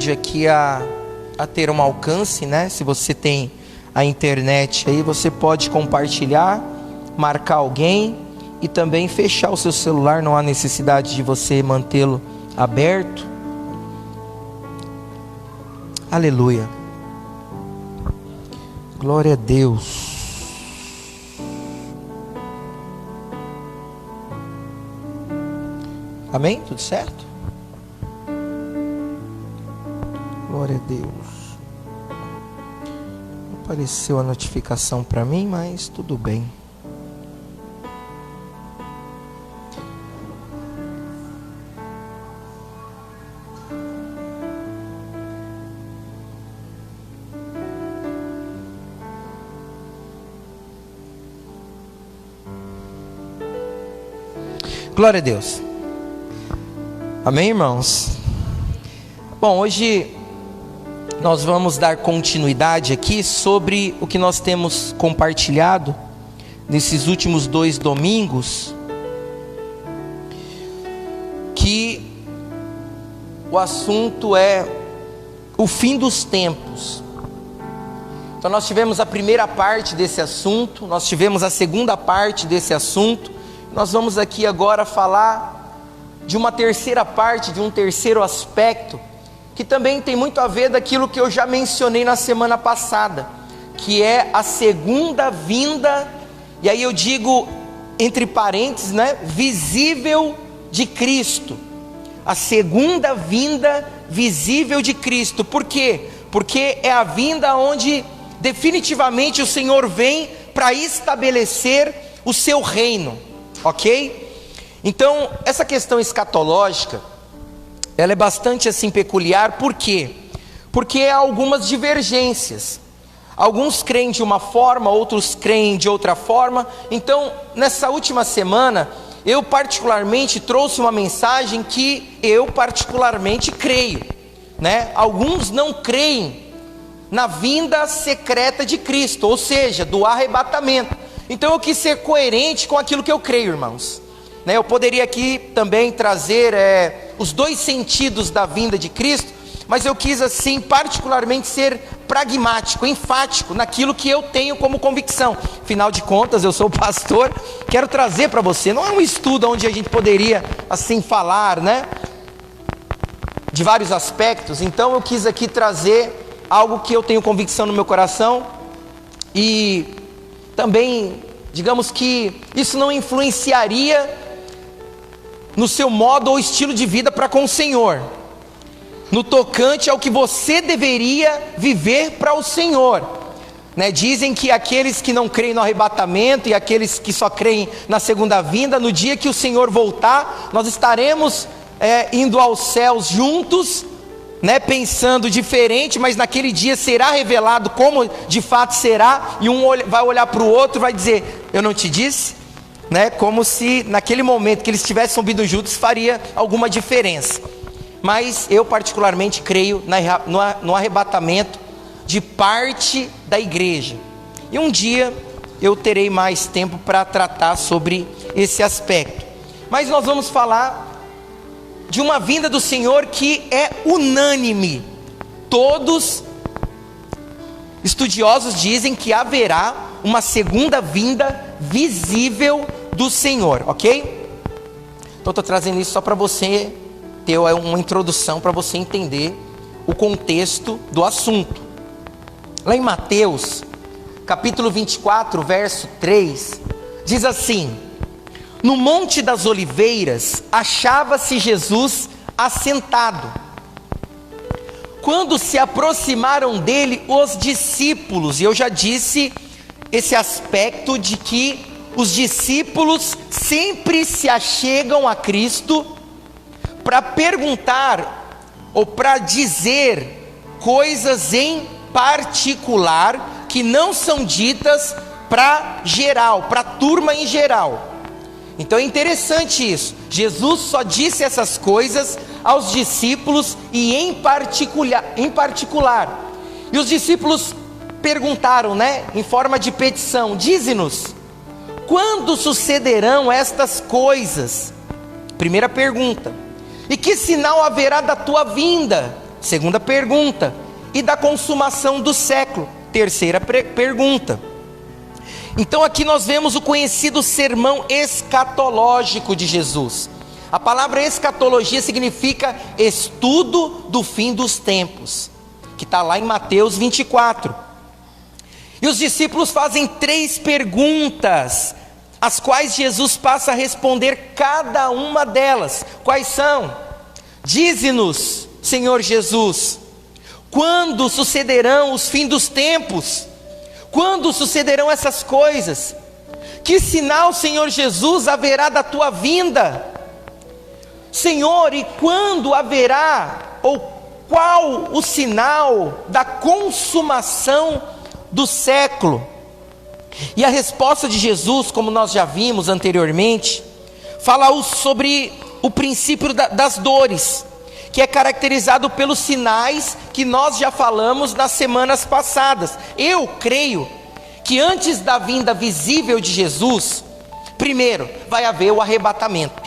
ajude aqui a ter um alcance, né? Se você tem a internet aí, você pode compartilhar, marcar alguém e também fechar o seu celular, não há necessidade de você mantê-lo aberto. Aleluia. Glória a Deus. Amém? Tudo certo? Glória a Deus. Não apareceu a notificação para mim, mas tudo bem. Glória a Deus. Amém, irmãos? Bom, hoje nós vamos dar continuidade aqui sobre o que nós temos compartilhado nesses últimos 2 domingos, que o assunto é o fim dos tempos. Então nós tivemos a primeira parte desse assunto, nós tivemos a segunda parte desse assunto. Nós vamos aqui agora falar de uma terceira parte, de um terceiro aspecto, que também tem muito a ver daquilo que eu já mencionei na semana passada, que é a segunda vinda, e aí eu digo entre parênteses, né, visível de Cristo. A segunda vinda visível de Cristo. Por quê? Porque é a vinda onde definitivamente o Senhor vem para estabelecer o seu reino. Ok? Então, essa questão escatológica, ela é bastante assim peculiar. Por quê? Porque há algumas divergências. Alguns creem de uma forma, outros creem de outra forma. Então, nessa última semana, eu particularmente trouxe uma mensagem que eu particularmente creio, né? Alguns não creem na vinda secreta de Cristo, ou seja, do arrebatamento. Então eu quis ser coerente com aquilo que eu creio, irmãos, né? Eu poderia aqui também trazer os 2 sentidos da vinda de Cristo, mas eu quis assim particularmente ser pragmático, enfático naquilo que eu tenho como convicção. Afinal de contas, eu sou pastor, quero trazer para você, não é um estudo onde a gente poderia assim falar, né, de vários aspectos. Então eu quis aqui trazer algo que eu tenho convicção no meu coração, e também, digamos que isso não influenciaria no seu modo ou estilo de vida para com o Senhor, no tocante ao que você deveria viver para o Senhor, né? Dizem que aqueles que não creem no arrebatamento e aqueles que só creem na segunda vinda, no dia que o Senhor voltar, nós estaremos indo aos céus juntos, né, pensando diferente, mas naquele dia será revelado como de fato será, e um vai olhar para o outro e vai dizer: eu não te disse? Né, como se naquele momento que eles estivessem subindo juntos faria alguma diferença. Mas eu particularmente creio no arrebatamento de parte da igreja, e um dia eu terei mais tempo para tratar sobre esse aspecto. Mas nós vamos falar de uma vinda do Senhor que é unânime. Todos estudiosos dizem que haverá uma segunda vinda visível do Senhor, ok? Então estou trazendo isso só para você ter uma introdução, para você entender o contexto do assunto. Lá em Mateus, capítulo 24, verso 3, diz assim: no Monte das Oliveiras achava-se Jesus assentado. Quando se aproximaram dele os discípulos, e eu já disse esse aspecto de que os discípulos sempre se achegam a Cristo para perguntar ou para dizer coisas em particular que não são ditas para geral, para a turma em geral. Então é interessante isso. Jesus só disse essas coisas aos discípulos e em particular. E os discípulos perguntaram, né, em forma de petição: dize-nos, quando sucederão estas coisas? Primeira pergunta. E que sinal haverá da tua vinda? Segunda pergunta. E da consumação do século? Terceira pergunta. Então aqui nós vemos o conhecido sermão escatológico de Jesus. A palavra escatologia significa estudo do fim dos tempos, que está lá em Mateus 24. E os discípulos fazem 3 perguntas, as quais Jesus passa a responder cada uma delas. Quais são? Dize-nos, Senhor Jesus, quando sucederão os fins dos tempos? Quando sucederão essas coisas? Que sinal, Senhor Jesus, haverá da tua vinda? Senhor, e quando haverá, ou qual o sinal da consumação do século? E a resposta de Jesus, como nós já vimos anteriormente, fala sobre o princípio das dores, que é caracterizado pelos sinais que nós já falamos nas semanas passadas. Eu creio que antes da vinda visível de Jesus, primeiro, vai haver o arrebatamento.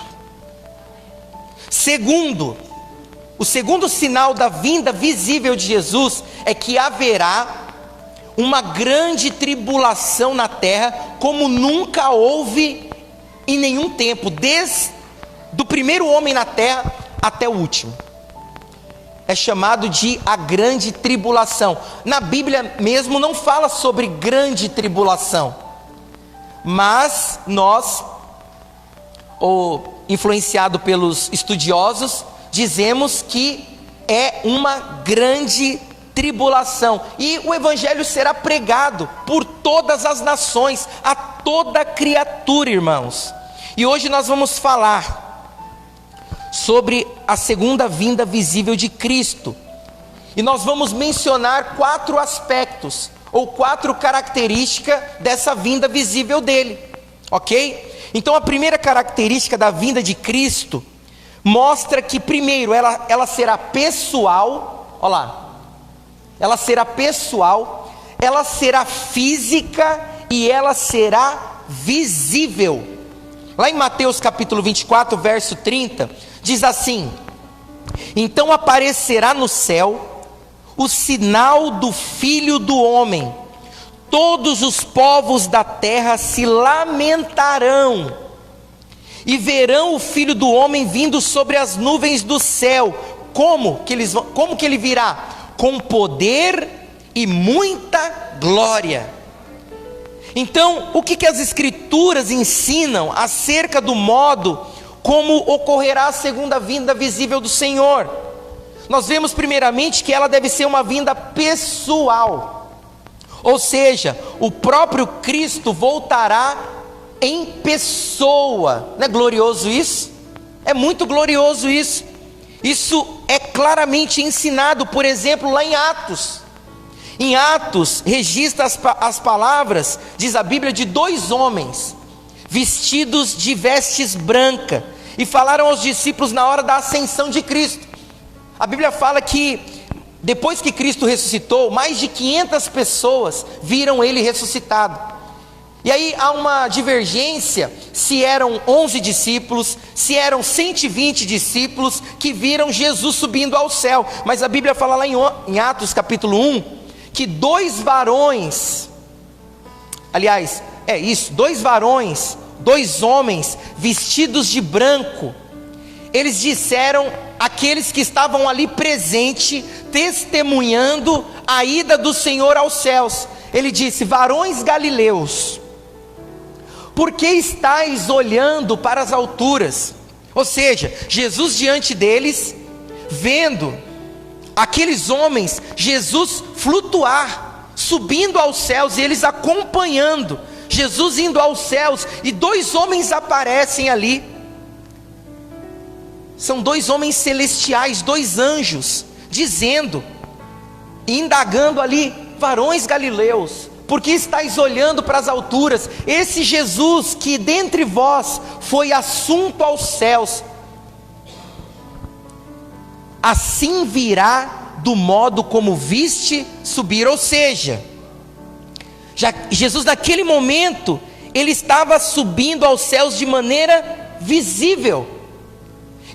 Segundo, o segundo sinal da vinda visível de Jesus é que haverá uma grande tribulação na terra, como nunca houve em nenhum tempo, desde do primeiro homem na terra até o último. É chamado de a grande tribulação. Na Bíblia mesmo não fala sobre grande tribulação, mas nós, influenciado pelos estudiosos, dizemos que é uma grande tribulação, e o evangelho será pregado por todas as nações, a toda criatura, irmãos. E hoje nós vamos falar sobre a segunda vinda visível de Cristo, e nós vamos mencionar 4 aspectos, ou 4 características dessa vinda visível dele, ok? Então a primeira característica da vinda de Cristo mostra que primeiro ela será pessoal. Olha lá, ela será pessoal, ela será física e ela será visível. Lá em Mateus capítulo 24, verso 30, diz assim: então aparecerá no céu o sinal do Filho do Homem, todos os povos da terra se lamentarão, e verão o Filho do Homem vindo sobre as nuvens do céu. Como que ele virá? Com poder e muita glória. Então, o que as Escrituras ensinam acerca do modo como ocorrerá a segunda vinda visível do Senhor? Nós vemos primeiramente que ela deve ser uma vinda pessoal, ou seja, o próprio Cristo voltará em pessoa. Não é glorioso isso? É muito glorioso isso. Isso é claramente ensinado, por exemplo, lá em Atos. Em Atos, registra as palavras, diz a Bíblia, de 2 homens, vestidos de vestes brancas, e falaram aos discípulos na hora da ascensão de Cristo. A Bíblia fala que, depois que Cristo ressuscitou, mais de 500 pessoas viram ele ressuscitado. E aí há uma divergência, se eram 11 discípulos, se eram 120 discípulos que viram Jesus subindo ao céu. Mas a Bíblia fala lá em Atos capítulo 1, que 2 varões, aliás, 2 varões, 2 homens vestidos de branco, eles disseram àqueles que estavam ali presentes, testemunhando a ida do Senhor aos céus. Ele disse: varões galileus, por que estáis olhando para as alturas? Ou seja, Jesus diante deles, vendo aqueles homens, Jesus flutuar, subindo aos céus, e eles acompanhando, Jesus indo aos céus, e 2 homens aparecem ali. São 2 homens celestiais, 2 anjos, dizendo, indagando ali: varões galileus, por que estáis olhando para as alturas? Esse Jesus que dentre vós foi assunto aos céus, assim virá do modo como viste subir. Ou seja, Jesus naquele momento, ele estava subindo aos céus de maneira visível.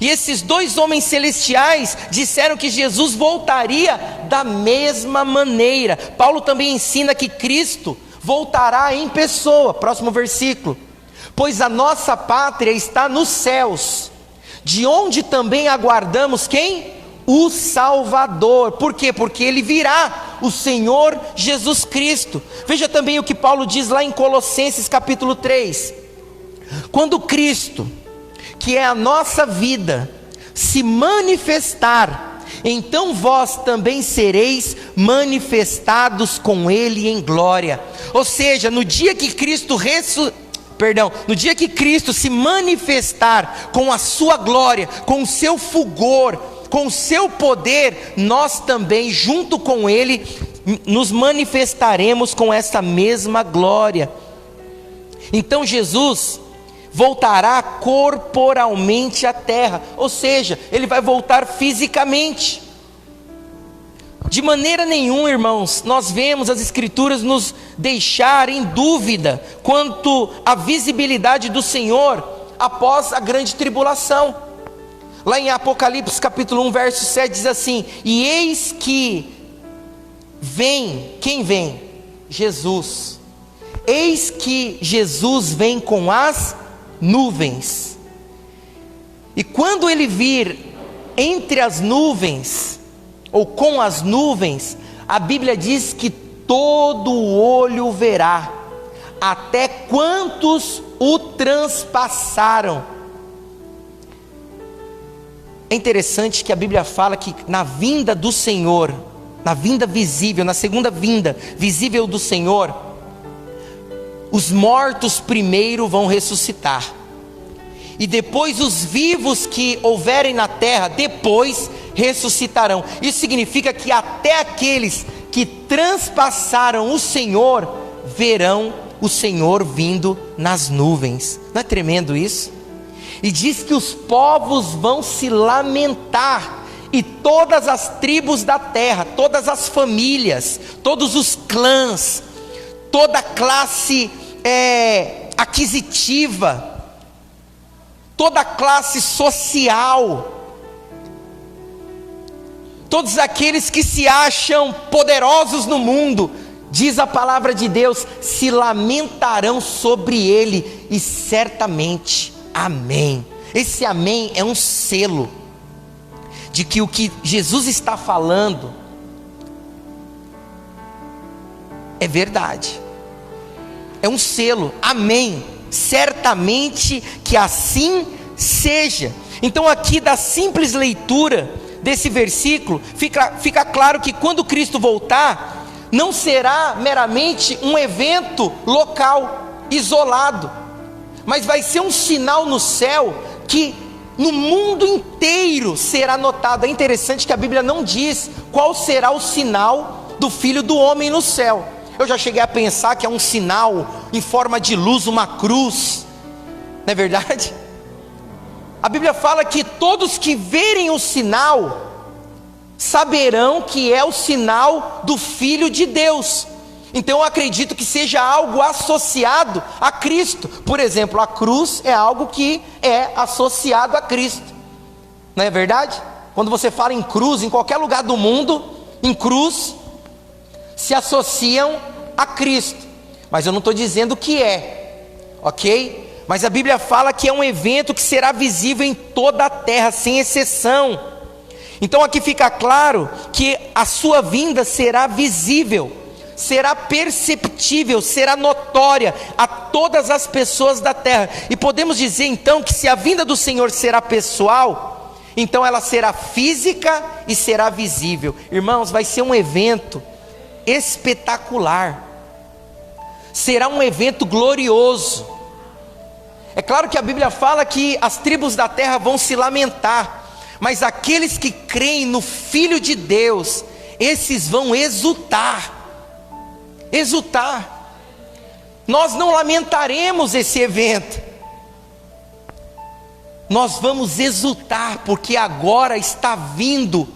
E esses dois homens celestiais disseram que Jesus voltaria da mesma maneira. Paulo também ensina que Cristo voltará em pessoa. Próximo versículo. Pois a nossa pátria está nos céus, de onde também aguardamos quem? O Salvador. Por quê? Porque Ele virá, o Senhor Jesus Cristo. Veja também o que Paulo diz lá em Colossenses capítulo 3. Quando Cristo, que é a nossa vida, se manifestar, então vós também sereis manifestados com Ele em glória. Ou seja, no dia que Cristo no dia que Cristo se manifestar com a sua glória, com o seu fulgor, com o seu poder, nós também, junto com Ele, nos manifestaremos com essa mesma glória. Então Jesus voltará corporalmente à terra, ou seja, Ele vai voltar fisicamente. De maneira nenhuma, irmãos, nós vemos as Escrituras nos deixar em dúvida quanto à visibilidade do Senhor após a grande tribulação. Lá em Apocalipse capítulo 1, verso 7 diz assim: e eis que vem, quem vem? Jesus. Eis que Jesus vem com as nuvens. E quando Ele vir entre as nuvens, ou com as nuvens, a Bíblia diz que todo olho verá, até quantos o transpassaram. É interessante que a Bíblia fala que na vinda do Senhor, na vinda visível, na segunda vinda visível do Senhor, os mortos primeiro vão ressuscitar, e depois os vivos que houverem na terra, depois ressuscitarão. Isso significa que até aqueles que transpassaram o Senhor, verão o Senhor vindo nas nuvens. Não é tremendo isso? E diz que os povos vão se lamentar, e todas as tribos da terra, todas as famílias, todos os clãs, toda a classe aquisitiva, toda a classe social, todos aqueles que se acham poderosos no mundo, diz a palavra de Deus, se lamentarão sobre ele, e certamente, amém. Esse amém é um selo de que o que Jesus está falando é verdade. É um selo, amém, certamente que assim seja. Então aqui da simples leitura desse versículo, fica claro que quando Cristo voltar, não será meramente um evento local, isolado, mas vai ser um sinal no céu, que no mundo inteiro será notado. É interessante que a Bíblia não diz qual será o sinal do Filho do Homem no céu. Eu já cheguei a pensar que é um sinal em forma de luz, uma cruz, não é verdade? A Bíblia fala que todos que verem o sinal saberão que é o sinal do Filho de Deus. Então eu acredito que seja algo associado a Cristo. Por exemplo, a cruz é algo que é associado a Cristo, não é verdade? Quando você fala em cruz, em qualquer lugar do mundo, em cruz se associam a Cristo, mas eu não estou dizendo que é, ok? Mas a Bíblia fala que é um evento que será visível em toda a terra, sem exceção. Então aqui fica claro que a sua vinda será visível, será perceptível, será notória a todas as pessoas da terra. E podemos dizer então que se a vinda do Senhor será pessoal, então ela será física e será visível. Irmãos, vai ser um evento espetacular, será um evento glorioso. É claro que a Bíblia fala que as tribos da terra vão se lamentar, mas aqueles que creem no Filho de Deus, esses vão exultar. Nós não lamentaremos esse evento, nós vamos exultar, porque agora está vindo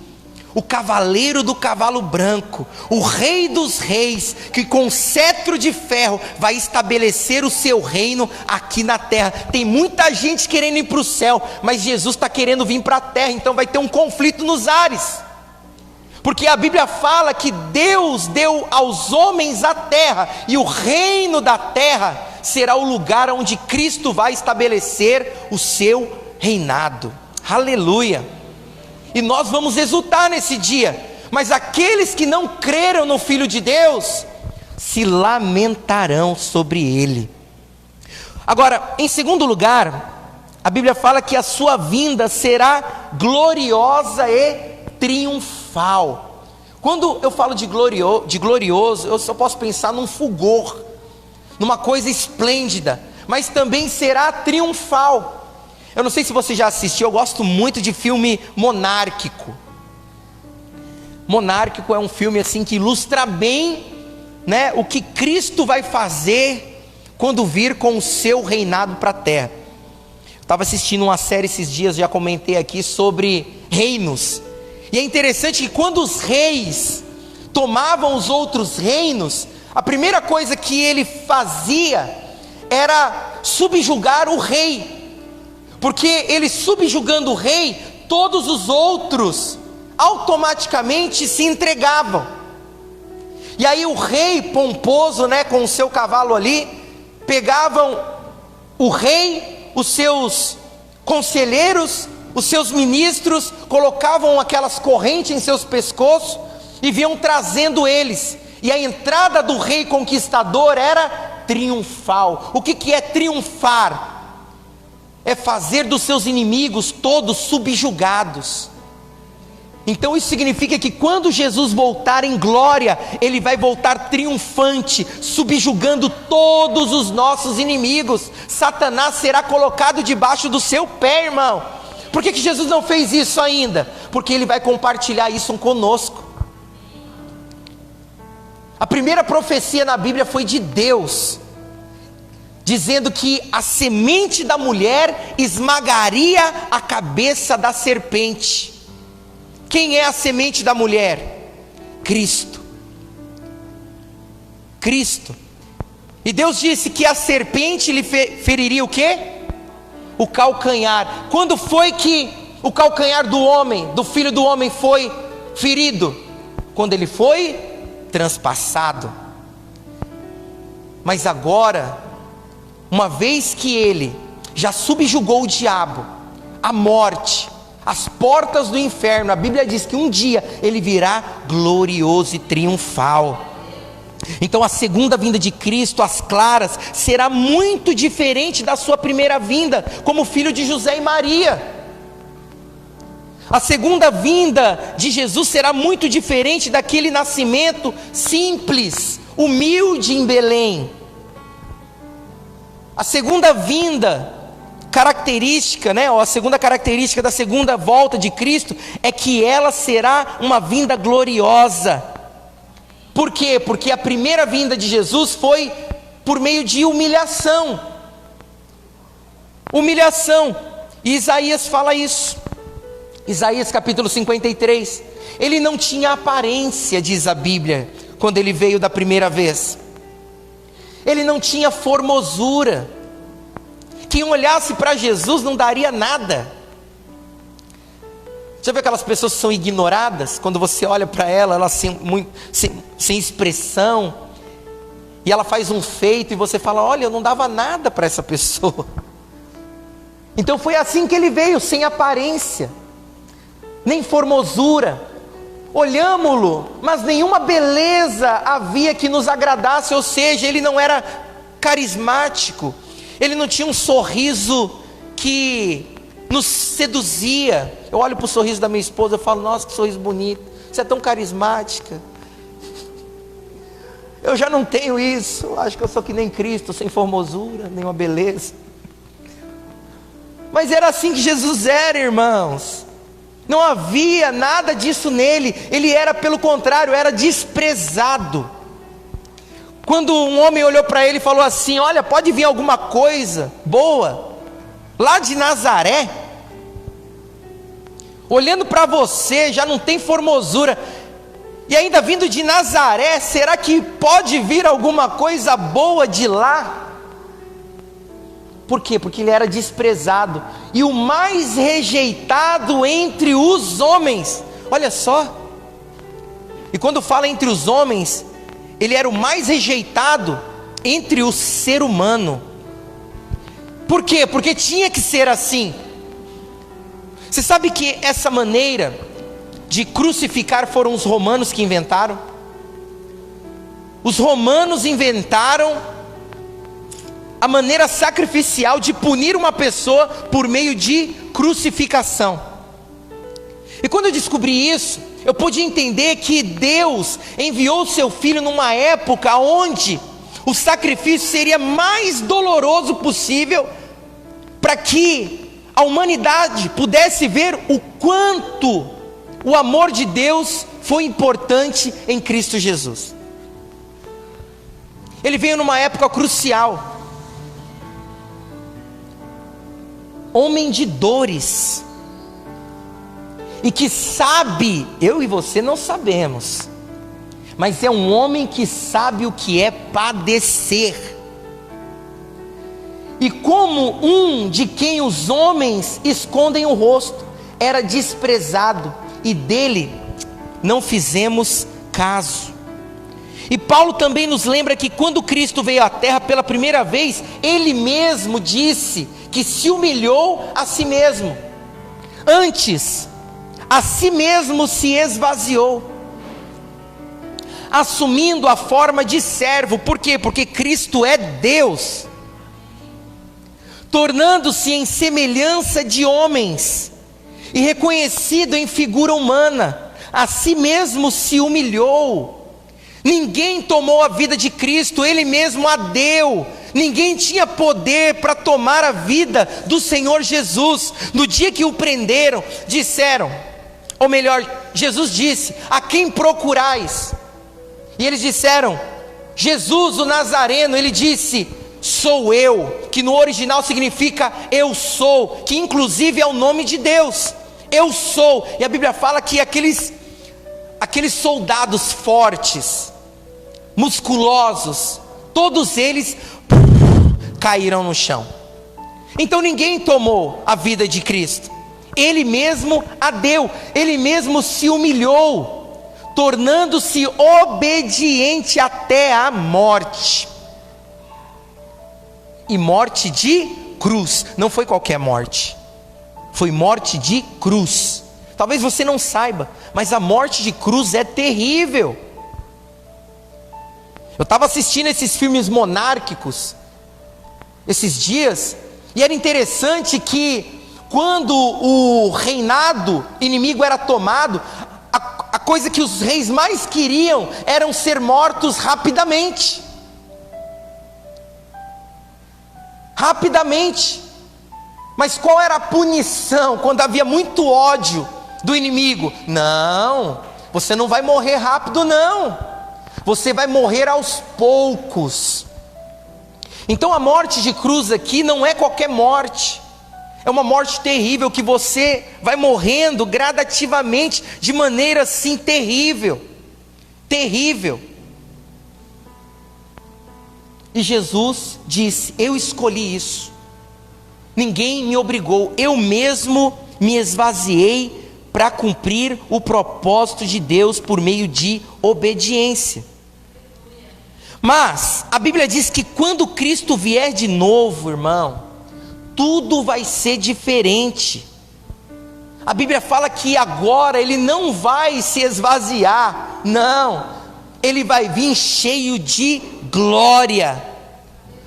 o cavaleiro do cavalo branco, o rei dos reis, que com cetro de ferro vai estabelecer o seu reino aqui na terra. Tem muita gente querendo ir para o céu, mas Jesus está querendo vir para a terra, então vai ter um conflito nos ares, porque a Bíblia fala que Deus deu aos homens a terra, e o reino da terra será o lugar onde Cristo vai estabelecer o seu reinado. Aleluia! E nós vamos exultar nesse dia, mas aqueles que não creram no Filho de Deus, se lamentarão sobre ele. Agora, em segundo lugar, a Bíblia fala que a sua vinda será gloriosa e triunfal. Quando eu falo de glorioso, eu só posso pensar num fulgor, numa coisa esplêndida, mas também será triunfal. Eu não sei se você já assistiu, eu gosto muito de filme monárquico. Monárquico é um filme assim que ilustra bem, né, o que Cristo vai fazer quando vir com o seu reinado para a terra. Eu estava assistindo uma série esses dias, já comentei aqui, sobre reinos. E é interessante que quando os reis tomavam os outros reinos, a primeira coisa que ele fazia era subjugar o rei. Porque ele subjugando o rei, todos os outros automaticamente se entregavam. E aí o rei pomposo, né, com o seu cavalo ali, pegavam o rei, os seus conselheiros, os seus ministros, colocavam aquelas correntes em seus pescoços e vinham trazendo eles. E a entrada do rei conquistador era triunfal. O que é triunfar? É fazer dos seus inimigos todos subjugados. Então isso significa que quando Jesus voltar em glória, ele vai voltar triunfante, subjugando todos os nossos inimigos. Satanás será colocado debaixo do seu pé, irmão. Por que Jesus não fez isso ainda? Porque ele vai compartilhar isso conosco. A primeira profecia na Bíblia foi de Deus, dizendo que a semente da mulher esmagaria a cabeça da serpente. Quem é a semente da mulher? Cristo. Cristo. E Deus disse que a serpente lhe feriria o quê? O calcanhar. Quando foi que o calcanhar do homem, do filho do homem, foi ferido? Quando ele foi transpassado. Mas agora, uma vez que ele já subjugou o diabo, a morte, as portas do inferno, a Bíblia diz que um dia ele virá glorioso e triunfal. Então a segunda vinda de Cristo, às claras, será muito diferente da sua primeira vinda, como filho de José e Maria. A segunda vinda de Jesus será muito diferente daquele nascimento simples, humilde em Belém. A segunda vinda, característica, né, ou a segunda característica da segunda volta de Cristo, é que ela será uma vinda gloriosa. Por quê? Porque a primeira vinda de Jesus foi por meio de humilhação. Humilhação. E Isaías fala isso. Isaías capítulo 53. Ele não tinha aparência, diz a Bíblia, quando ele veio da primeira vez. Ele não tinha formosura. Quem olhasse para Jesus não daria nada. Já viu aquelas pessoas que são ignoradas? Quando você olha para ela sem expressão, e ela faz um feito e você fala, olha, eu não dava nada para essa pessoa. Então foi assim que ele veio, sem aparência, nem formosura. Olhámo-lo, mas nenhuma beleza havia que nos agradasse, ou seja, ele não era carismático, ele não tinha um sorriso que nos seduzia. Eu olho para o sorriso da minha esposa e falo, nossa, que sorriso bonito, você é tão carismática. Eu já não tenho isso, acho que eu sou que nem Cristo, sem formosura, nenhuma beleza. Mas era assim que Jesus era, irmãos. Não havia nada disso nele. Ele era, pelo contrário, era desprezado. Quando um homem olhou para ele e falou assim, olha, pode vir alguma coisa boa lá de Nazaré. olhando para você já não tem formosura, e ainda vindo de Nazaré, será que pode vir alguma coisa boa de lá? Por quê? Porque ele era desprezado, e o mais rejeitado entre os homens, olha só, e quando fala entre os homens, ele era o mais rejeitado entre o ser humano. Por quê? Porque tinha que ser assim. Você sabe que essa maneira de crucificar foram os romanos que inventaram? Os romanos inventaram a maneira sacrificial de punir uma pessoa por meio de crucificação. E quando eu descobri isso, eu pude entender que Deus enviou o seu Filho numa época onde o sacrifício seria mais doloroso possível, para que a humanidade pudesse ver o quanto o amor de Deus foi importante em Cristo Jesus. Ele veio numa época crucial, homem de dores, e que sabe, eu e você não sabemos, mas é um homem que sabe o que é padecer. E como um de quem os homens escondem o rosto, era desprezado, e dele não fizemos caso. E Paulo também nos lembra que quando Cristo veio à terra pela primeira vez, ele mesmo disse que se humilhou a si mesmo. Antes, a si mesmo se esvaziou, assumindo a forma de servo. Por quê? Porque Cristo é Deus, tornando-se em semelhança de homens, e reconhecido em figura humana, a si mesmo se humilhou. Ninguém tomou a vida de Cristo, Ele mesmo a deu. Ninguém tinha poder para tomar a vida do Senhor Jesus. No dia que o prenderam, disseram, ou melhor, Jesus disse: a quem procurais? E eles disseram, Jesus o Nazareno. Ele disse, sou eu, que no original significa eu sou, que inclusive é o nome de Deus, eu sou. E a Bíblia fala que aqueles soldados fortes, musculosos, todos eles caíram no chão. Então ninguém tomou a vida de Cristo, Ele mesmo a deu, Ele mesmo se humilhou, tornando-se obediente até a morte, e morte de cruz. Não foi qualquer morte, foi morte de cruz. Talvez você não saiba, mas a morte de cruz é terrível. Eu estava assistindo esses filmes monárquicos esses dias, e era interessante que quando o reinado inimigo era tomado, a coisa que os reis mais queriam eram ser mortos rapidamente. Rapidamente. Mas qual era a punição quando havia muito ódio do inimigo? Não, você não vai morrer rápido não, você vai morrer aos poucos. Então a morte de cruz aqui não é qualquer morte, é uma morte terrível, que você vai morrendo gradativamente, de maneira assim terrível, terrível. E Jesus disse, eu escolhi isso, ninguém me obrigou, eu mesmo me esvaziei para cumprir o propósito de Deus por meio de obediência. Mas a Bíblia diz que quando Cristo vier de novo, irmão, tudo vai ser diferente. A Bíblia fala que agora Ele não vai se esvaziar, não, Ele vai vir cheio de glória.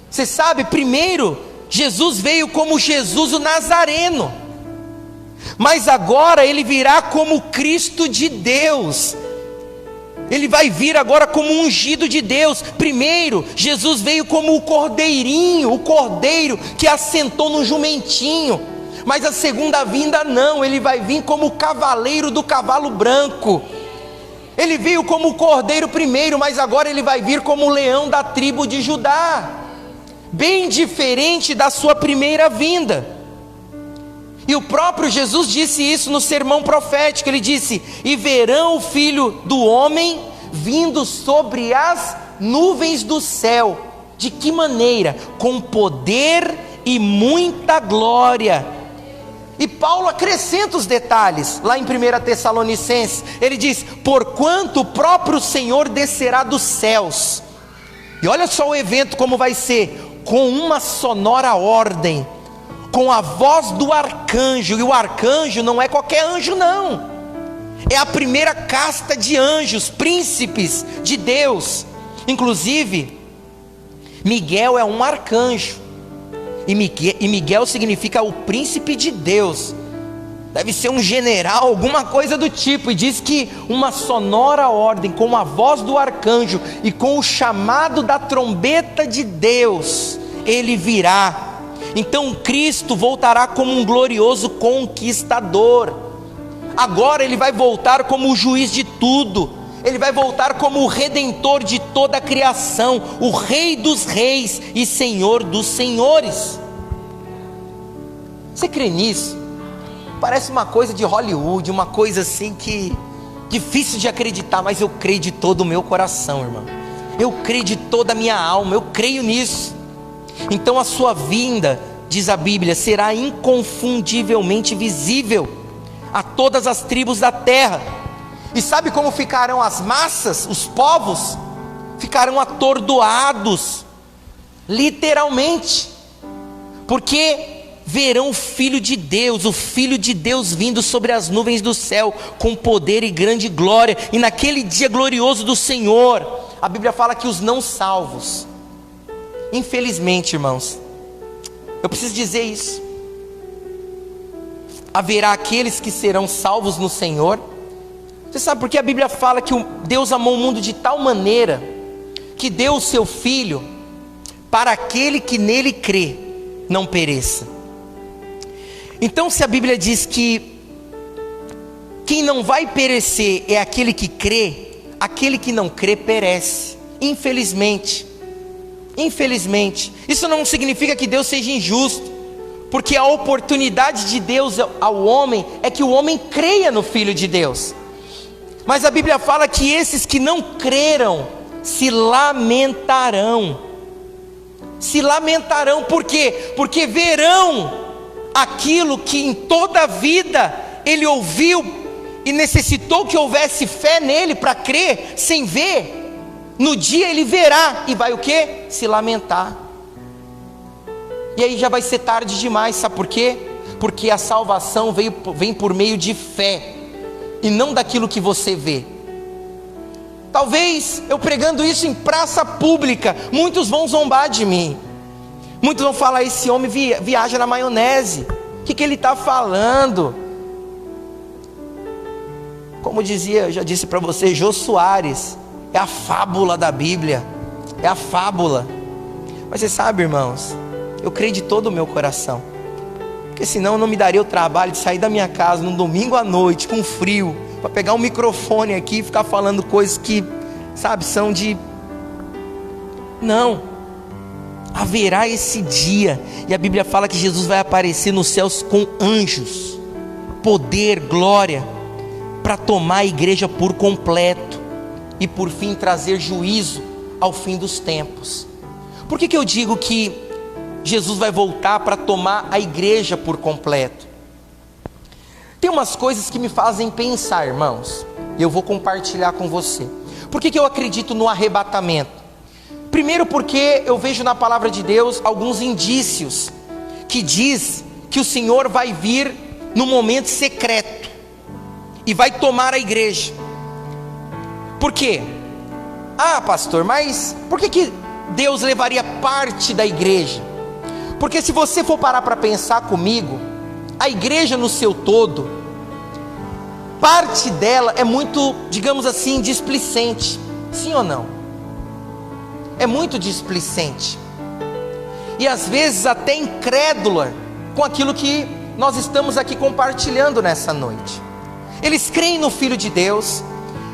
Você sabe, primeiro Jesus veio como Jesus o Nazareno, mas agora Ele virá como Cristo de Deus. Ele vai vir agora como ungido de Deus. Primeiro, Jesus veio como o cordeirinho, o cordeiro que assentou no jumentinho. Mas a segunda vinda não, Ele vai vir como o cavaleiro do cavalo branco. Ele veio como o cordeiro primeiro, mas agora Ele vai vir como o leão da tribo de Judá. Bem diferente da sua primeira vinda. E o próprio Jesus disse isso no sermão profético. Ele disse: e verão o Filho do Homem vindo sobre as nuvens do céu. De que maneira? Com poder e muita glória. E Paulo acrescenta os detalhes, lá em 1 Tessalonicenses, ele diz: porquanto o próprio Senhor descerá dos céus. E olha só o evento como vai ser: com uma sonora ordem, com a voz do arcanjo. E o arcanjo não é qualquer anjo não, é a primeira casta de anjos, príncipes de Deus. Inclusive, Miguel é um arcanjo, e Miguel significa o príncipe de Deus. Deve ser um general, alguma coisa do tipo. E diz que uma sonora ordem, com a voz do arcanjo e com o chamado da trombeta de Deus, ele virá. Então Cristo voltará como um glorioso conquistador. Agora ele vai voltar como o juiz de tudo. Ele vai voltar como o redentor de toda a criação, o Rei dos reis e Senhor dos senhores. Você crê nisso? Parece uma coisa de Hollywood, uma coisa assim que difícil de acreditar, mas eu creio de todo o meu coração, irmão. Eu creio de toda a minha alma, eu creio nisso. Então a sua vinda, diz a Bíblia, será inconfundivelmente visível a todas as tribos da terra. E sabe como ficarão as massas, os povos? Ficarão atordoados, literalmente, porque verão o Filho de Deus, o Filho de Deus vindo sobre as nuvens do céu, com poder e grande glória. E naquele dia glorioso do Senhor, a Bíblia fala que os não salvos, infelizmente, irmãos, eu preciso dizer isso, haverá aqueles que serão salvos no Senhor. Você sabe por que a Bíblia fala que Deus amou o mundo de tal maneira que deu o seu Filho para aquele que nele crê não pereça? Então, se a Bíblia diz que quem não vai perecer é aquele que crê, aquele que não crê perece, infelizmente. Infelizmente, isso não significa que Deus seja injusto, porque a oportunidade de Deus ao homem é que o homem creia no Filho de Deus. Mas a Bíblia fala que esses que não creram se lamentarão. Se lamentarão, por quê? Porque verão aquilo que em toda a vida ele ouviu e necessitou que houvesse fé nele para crer, sem ver. No dia ele verá e vai o quê? Se lamentar. E aí já vai ser tarde demais, sabe por quê? Porque a salvação vem por meio de fé, e não daquilo que você vê. Talvez eu pregando isso em praça pública, muitos vão zombar de mim. Muitos vão falar: esse homem viaja na maionese, o que ele está falando? Como dizia, eu já disse para você, Jô Soares, é a fábula da Bíblia, é a fábula. Mas você sabe, irmãos, eu creio de todo o meu coração, porque senão eu não me daria o trabalho de sair da minha casa num domingo à noite, com frio, para pegar um microfone aqui e ficar falando coisas que, sabe, são de... Não, haverá esse dia, e a Bíblia fala que Jesus vai aparecer nos céus com anjos, poder, glória, para tomar a igreja por completo, e por fim trazer juízo ao fim dos tempos. Por que eu digo que Jesus vai voltar para tomar a igreja por completo? Tem umas coisas que me fazem pensar, irmãos, e eu vou compartilhar com você. Por que eu acredito no arrebatamento? Primeiro, porque eu vejo na palavra de Deus alguns indícios que diz que o Senhor vai vir no momento secreto e vai tomar a igreja. Por quê? Ah, pastor, mas por que Deus levaria parte da igreja? Porque se você for parar para pensar comigo, a igreja no seu todo, parte dela é muito, digamos assim, displicente. Sim ou não? É muito displicente. E às vezes até incrédula com aquilo que nós estamos aqui compartilhando nessa noite. Eles creem no Filho de Deus,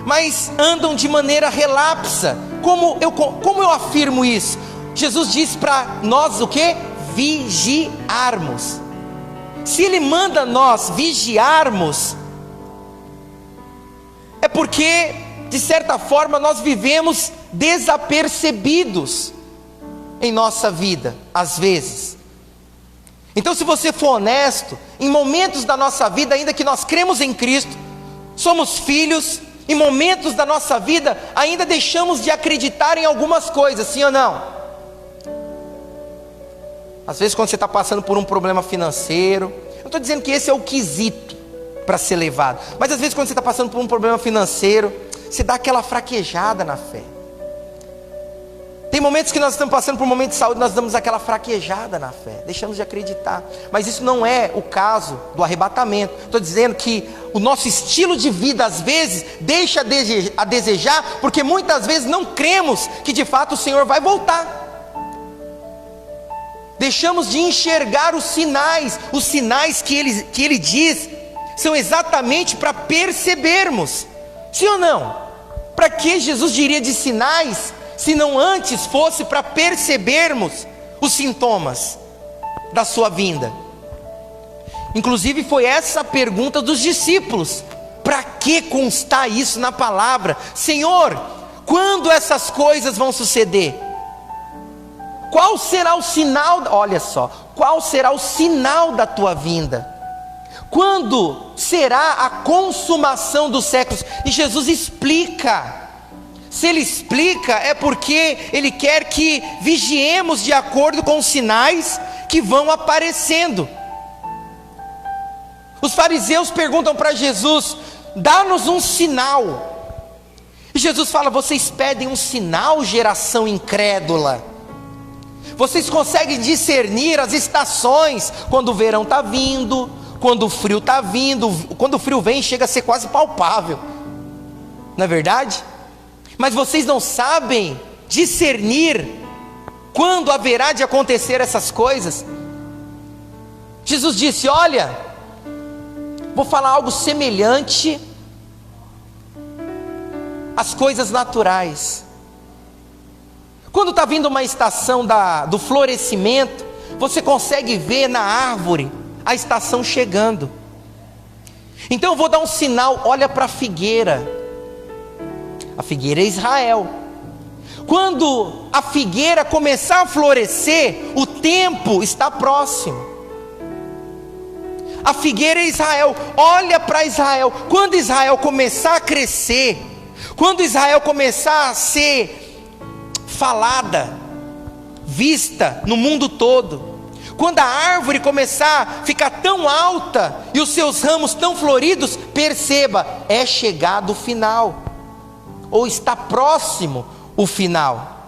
mas andam de maneira relapsa. Como eu afirmo isso? Jesus disse para nós o quê? Vigiarmos. se Ele manda nós vigiarmos, é porque, de certa forma, nós vivemos desapercebidos em nossa vida, às vezes. Então, se você for honesto, em momentos da nossa vida, ainda que nós cremos em Cristo, somos filhos, em momentos da nossa vida, ainda deixamos de acreditar em algumas coisas, sim ou não? Às vezes quando você está passando por um problema financeiro, eu não estou dizendo que esse é o quesito para ser levado, mas às vezes quando você está passando por um problema financeiro, você dá aquela fraquejada na fé. Tem momentos que nós estamos passando por um momento de saúde, nós damos aquela fraquejada na fé, deixamos de acreditar. Mas isso não é o caso do arrebatamento. Estou dizendo que o nosso estilo de vida às vezes deixa a desejar, porque muitas vezes não cremos que de fato o Senhor vai voltar. Deixamos de enxergar os sinais que ele diz, são exatamente para percebermos, sim ou não? Para que Jesus diria de sinais, se não antes fosse para percebermos os sintomas da sua vinda? Inclusive foi essa a pergunta dos discípulos: para que constar isso na palavra? Senhor, quando essas coisas vão suceder? Qual será o sinal, olha só, qual será o sinal da tua vinda? Quando será a consumação dos séculos? E Jesus explica. Se Ele explica, é porque Ele quer que vigiemos de acordo com os sinais que vão aparecendo. Os fariseus perguntam para Jesus: dá-nos um sinal. E Jesus fala: vocês pedem um sinal, geração incrédula. Vocês conseguem discernir as estações, quando o verão está vindo, quando o frio está vindo. Quando o frio vem, chega a ser quase palpável, não é verdade? Mas vocês não sabem discernir quando haverá de acontecer essas coisas. Jesus disse: olha, vou falar algo semelhante às coisas naturais. Quando está vindo uma estação do florescimento, você consegue ver na árvore a estação chegando. Então eu vou dar um sinal: olha para a figueira. A figueira é Israel. Quando a figueira começar a florescer, o tempo está próximo. A figueira é Israel. Olha para Israel. Quando Israel começar a crescer, quando Israel começar a ser falada, vista no mundo todo, quando a árvore começar a ficar tão alta e os seus ramos tão floridos, perceba, é chegado o final, ou está próximo o final.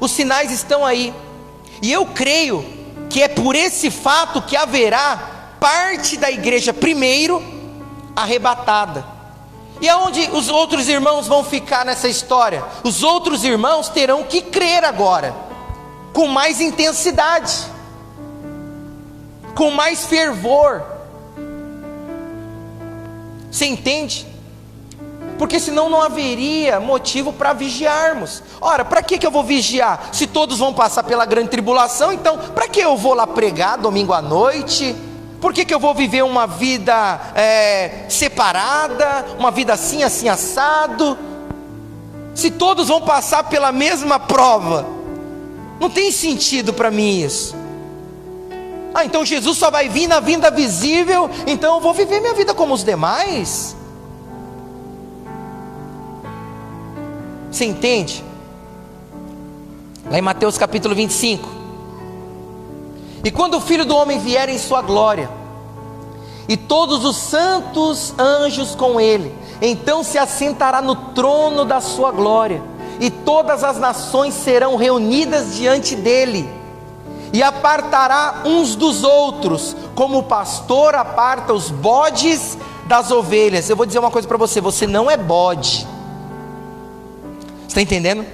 Os sinais estão aí, e eu creio que é por esse fato que haverá parte da igreja primeiro arrebatada. E aonde os outros irmãos vão ficar nessa história? Os outros irmãos terão que crer agora, com mais intensidade, com mais fervor. Você entende? Porque senão não haveria motivo para vigiarmos. Ora, para que eu vou vigiar? Se todos vão passar pela grande tribulação, então para que eu vou lá pregar domingo à noite? Por que eu vou viver uma vida separada, uma vida assim, assim, assado? Se todos vão passar pela mesma prova, não tem sentido para mim isso. Então Jesus só vai vir na vinda visível, então eu vou viver minha vida como os demais. Você entende? Lá em Mateus capítulo 25: e quando o Filho do Homem vier em sua glória, e todos os santos anjos com ele, então se assentará no trono da sua glória, e todas as nações serão reunidas diante dele, e apartará uns dos outros, como o pastor aparta os bodes das ovelhas. Eu vou dizer uma coisa para você: você não é bode. Você está entendendo?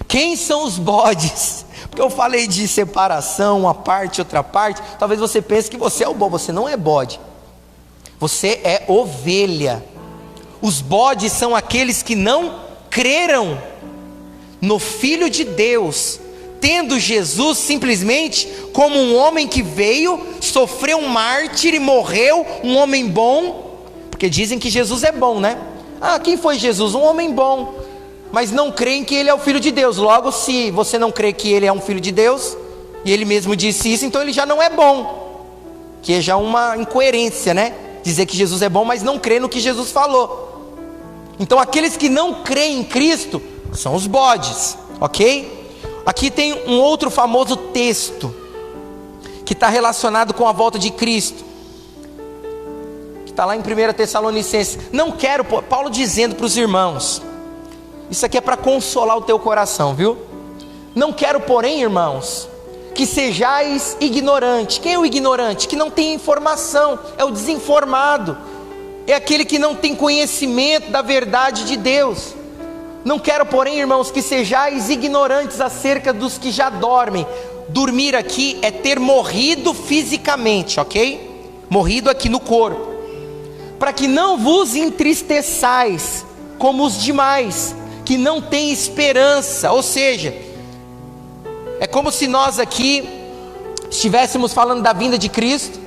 Quem são os bodes? Porque eu falei de separação, uma parte, outra parte. Talvez você pense que você é o bode. Você não é bode, você é ovelha. Os bodes são aqueles que não creram no Filho de Deus tendo Jesus simplesmente como um homem que veio, sofreu um mártir e morreu, um homem bom, porque dizem que Jesus é bom, né? Quem foi Jesus? Um homem bom, mas não creem que ele é o Filho de Deus. Logo, se você não crê que ele é um Filho de Deus, e ele mesmo disse isso, então ele já não é bom, que é já uma incoerência, né? Dizer que Jesus é bom, mas não crê no que Jesus falou. Então aqueles que não creem em Cristo são os bodes, ok? Aqui tem um outro famoso texto que está relacionado com a volta de Cristo, que está lá em 1 Tessalonicenses. Não quero, Paulo dizendo para os irmãos, isso aqui é para consolar o teu coração, viu? Não quero, porém, irmãos, que sejais ignorantes. Quem é o ignorante? Que não tem informação, é o desinformado, é aquele que não tem conhecimento da verdade de Deus. Não quero, porém, irmãos, que sejais ignorantes acerca dos que já dormem. Dormir aqui é ter morrido fisicamente, ok? Morrido aqui no corpo. Para que não vos entristeçais como os demais, que não têm esperança. Ou seja, é como se nós aqui estivéssemos falando da vinda de Cristo,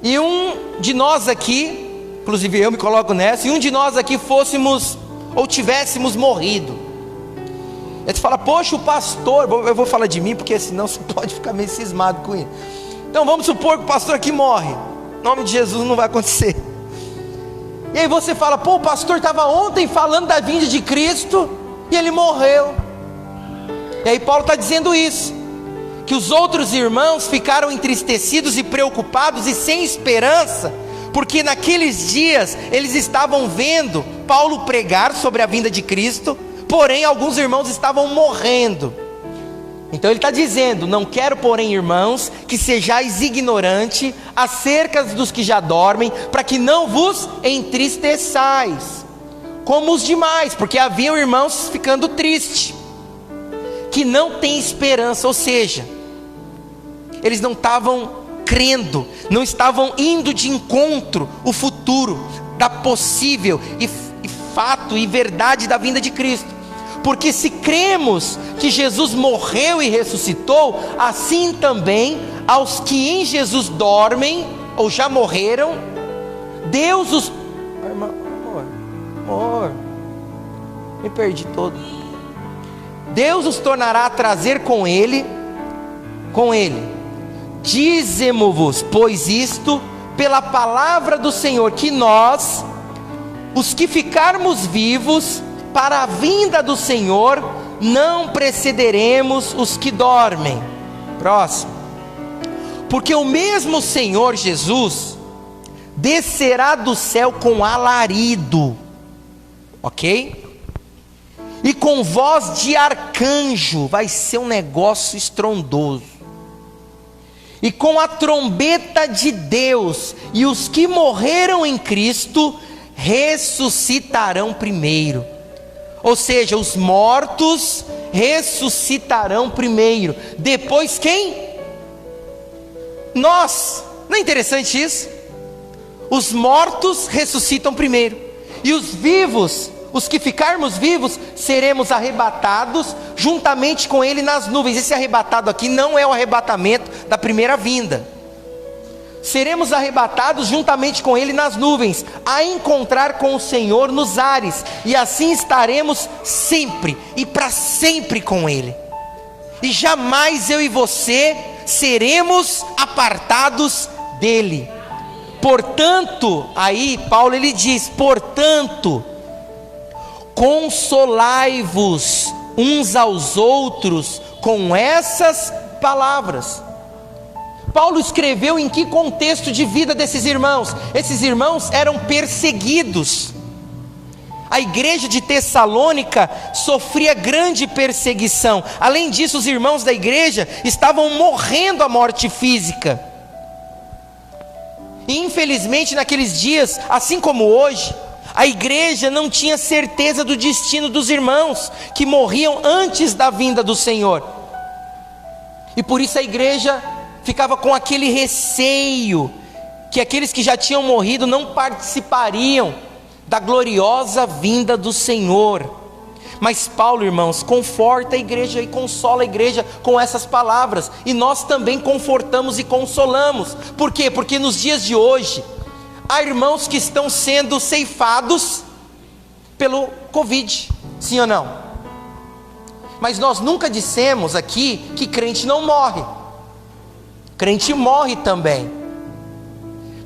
e um de nós aqui, inclusive eu me coloco nessa, e um de nós aqui fôssemos ou tivéssemos morrido. Aí tu fala, poxa, o pastor, eu vou falar de mim, porque senão você pode ficar meio cismado com ele. Então vamos supor que o pastor aqui morre, em nome de Jesus não vai acontecer. E aí você fala, pô, o pastor estava ontem falando da vinda de Cristo, e ele morreu. E aí Paulo está dizendo isso, que os outros irmãos ficaram entristecidos e preocupados e sem esperança, porque naqueles dias eles estavam vendo Paulo pregar sobre a vinda de Cristo, porém alguns irmãos estavam morrendo. Então ele está dizendo, não quero, porém, irmãos, que sejais ignorantes acerca dos que já dormem, para que não vos entristeçais como os demais, porque haviam irmãos ficando tristes, que não têm esperança, ou seja, eles não estavam crendo, não estavam indo de encontro o futuro da possível e fato e verdade da vinda de Cristo. Porque se cremos que Jesus morreu e ressuscitou, assim também aos que em Jesus dormem ou já morreram, Deus os... Amor, me perdi todo. Deus os tornará a trazer com Ele. Dizemo-vos, pois isto, pela palavra do Senhor, que nós, os que ficarmos vivos para a vinda do Senhor, não precederemos os que dormem. Próximo. Porque o mesmo Senhor Jesus descerá do céu com alarido, ok? E com voz de arcanjo, vai ser um negócio estrondoso. E com a trombeta de Deus, e os que morreram em Cristo ressuscitarão primeiro. Ou seja, os mortos ressuscitarão primeiro. Depois quem? Nós. Não é interessante isso? Os mortos ressuscitam primeiro, e os vivos, os que ficarmos vivos, seremos arrebatados juntamente com Ele nas nuvens. Esse arrebatado aqui não é o arrebatamento da primeira vinda. Seremos arrebatados juntamente com Ele nas nuvens, a encontrar com o Senhor nos ares, e assim estaremos sempre e para sempre com Ele. E jamais eu e você seremos apartados dEle. Portanto, aí Paulo ele diz, portanto, consolai-vos uns aos outros com essas palavras. Paulo escreveu em que contexto de vida desses irmãos? Esses irmãos eram perseguidos. A igreja de Tessalônica sofria grande perseguição. Além disso, os irmãos da igreja estavam morrendo a morte física. E infelizmente naqueles dias, assim como hoje, a igreja não tinha certeza do destino dos irmãos que morriam antes da vinda do Senhor. E por isso a igreja ficava com aquele receio, que aqueles que já tinham morrido não participariam da gloriosa vinda do Senhor. Mas Paulo, irmãos, conforta a igreja e consola a igreja com essas palavras. E nós também confortamos e consolamos. Por quê? Porque nos dias de hoje, há irmãos que estão sendo ceifados pelo Covid. Sim ou não? Mas nós nunca dissemos aqui que crente não morre. Crente morre também.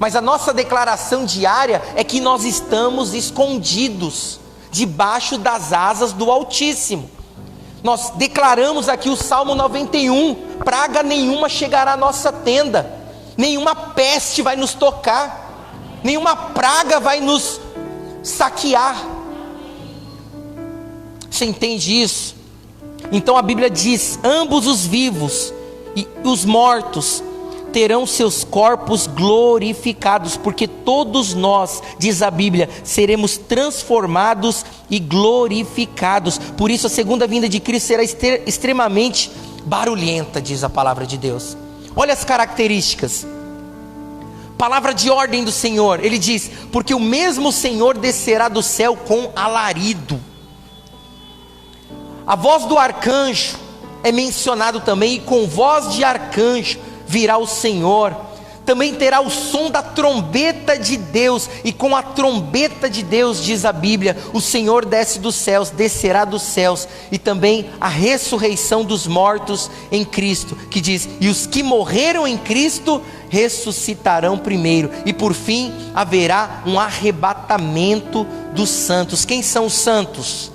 Mas a nossa declaração diária é que nós estamos escondidos debaixo das asas do Altíssimo. Nós declaramos aqui o Salmo 91, praga nenhuma chegará à nossa tenda, nenhuma peste vai nos tocar, nenhuma praga vai nos saquear. Você entende isso? Então a Bíblia diz: ambos os vivos e os mortos terão seus corpos glorificados, porque todos nós, diz a Bíblia, seremos transformados e glorificados. Por isso a segunda vinda de Cristo será extremamente barulhenta, diz a palavra de Deus. Olha as características. Palavra de ordem do Senhor, ele diz: porque o mesmo Senhor descerá do céu com alarido. A voz do arcanjo é mencionado também, e com voz de arcanjo virá o Senhor. Também terá o som da trombeta de Deus, e com a trombeta de Deus, diz a Bíblia, o Senhor desce dos céus, descerá dos céus. E também a ressurreição dos mortos em Cristo, que diz: e os que morreram em Cristo ressuscitarão primeiro, e por fim haverá um arrebatamento dos santos. Quem são os santos?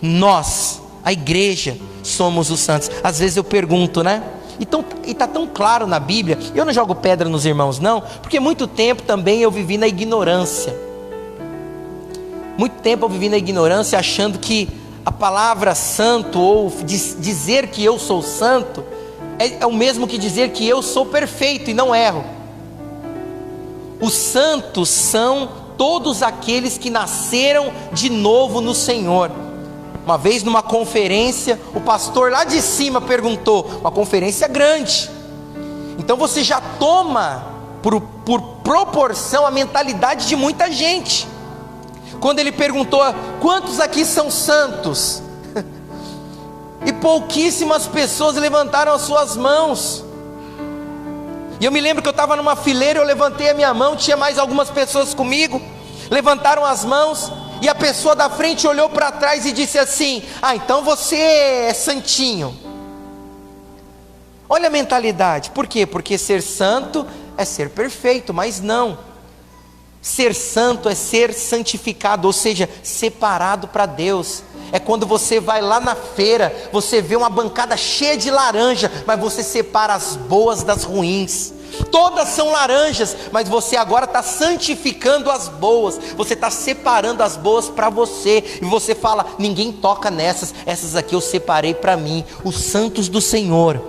Nós, a igreja, somos os santos. Às vezes eu pergunto, né? Então, e está tão claro na Bíblia. Eu não jogo pedra nos irmãos não, porque muito tempo também eu vivi na ignorância. Muito tempo eu vivi na ignorância, achando que a palavra santo, ou dizer que eu sou santo, é o mesmo que dizer que eu sou perfeito e não erro. Os santos são todos aqueles que nasceram de novo no Senhor. Uma vez numa conferência, o pastor lá de cima perguntou, uma conferência grande, então você já toma por proporção a mentalidade de muita gente. Quando ele perguntou: quantos aqui são santos? E pouquíssimas pessoas levantaram as suas mãos. E eu me lembro que eu estava numa fileira, eu levantei a minha mão, tinha mais algumas pessoas comigo, levantaram as mãos, e a pessoa da frente olhou para trás e disse assim: ah, então você é santinho. Olha a mentalidade. Por quê? Porque ser santo é ser perfeito, mas não. Ser santo é ser santificado, ou seja, separado para Deus. É quando você vai lá na feira, você vê uma bancada cheia de laranja, mas você separa as boas das ruins. Todas são laranjas, mas você agora está santificando as boas. Você está separando as boas para você. E você fala: ninguém toca nessas, essas aqui eu separei para mim. Os santos do Senhor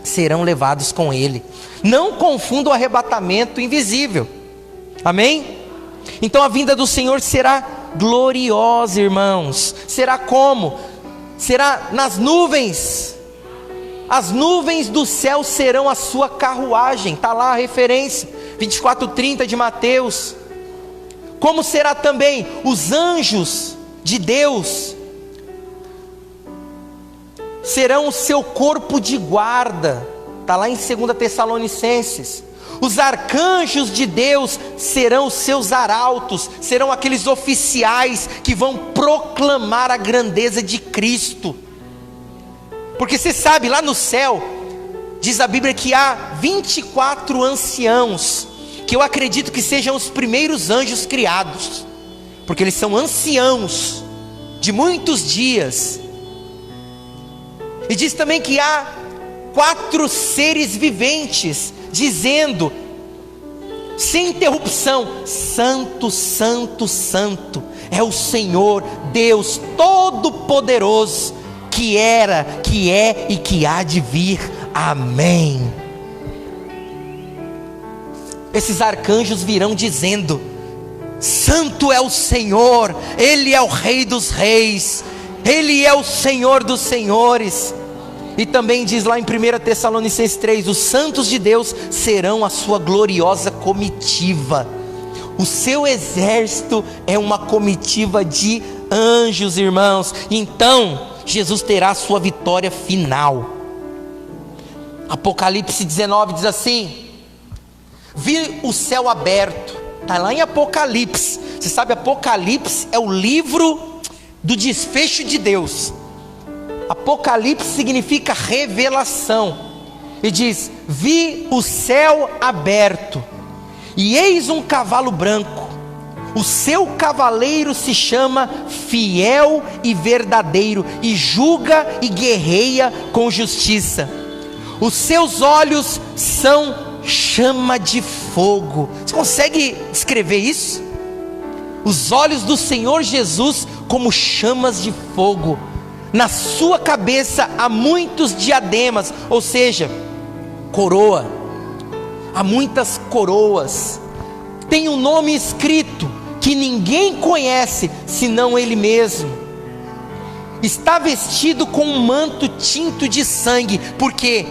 serão levados com Ele. Não confunda o arrebatamento invisível. Amém? Então a vinda do Senhor será gloriosa, irmãos. Será como? Será nas nuvens. As nuvens do céu serão a sua carruagem. Está lá a referência, 24:30 de Mateus. Como será também os anjos de Deus? Serão o seu corpo de guarda. Está lá em 2 Tessalonicenses. Os arcanjos de Deus serão os seus arautos. Serão aqueles oficiais que vão proclamar a grandeza de Cristo. Porque você sabe, lá no céu, diz a Bíblia que há 24 anciãos, que eu acredito que sejam os primeiros anjos criados, porque eles são anciãos de muitos dias. E diz também que há 4 seres viventes, dizendo, sem interrupção: Santo, Santo, Santo, é o Senhor Deus Todo-Poderoso, que era, que é e que há de vir. Amém. Esses arcanjos virão dizendo: Santo é o Senhor, Ele é o Rei dos Reis, Ele é o Senhor dos Senhores. E também diz lá em 1 Tessalonicenses 3: os santos de Deus serão a sua gloriosa comitiva. O seu exército é uma comitiva de anjos, irmãos. Então, Jesus terá a sua vitória final. Apocalipse 19 diz assim: vi o céu aberto. Está lá em Apocalipse. Você sabe, Apocalipse é o livro do desfecho de Deus. Apocalipse significa revelação. E diz: vi o céu aberto, e eis um cavalo branco. O seu cavaleiro se chama Fiel e Verdadeiro, e julga e guerreia com justiça. Os seus olhos são chama de fogo. Você consegue descrever isso? Os olhos do Senhor Jesus como chamas de fogo. Na sua cabeça há muitos diademas, ou seja, coroa. Há muitas coroas. Tem um nome escrito que ninguém conhece senão Ele mesmo. Está vestido com um manto tinto de sangue. Por quê?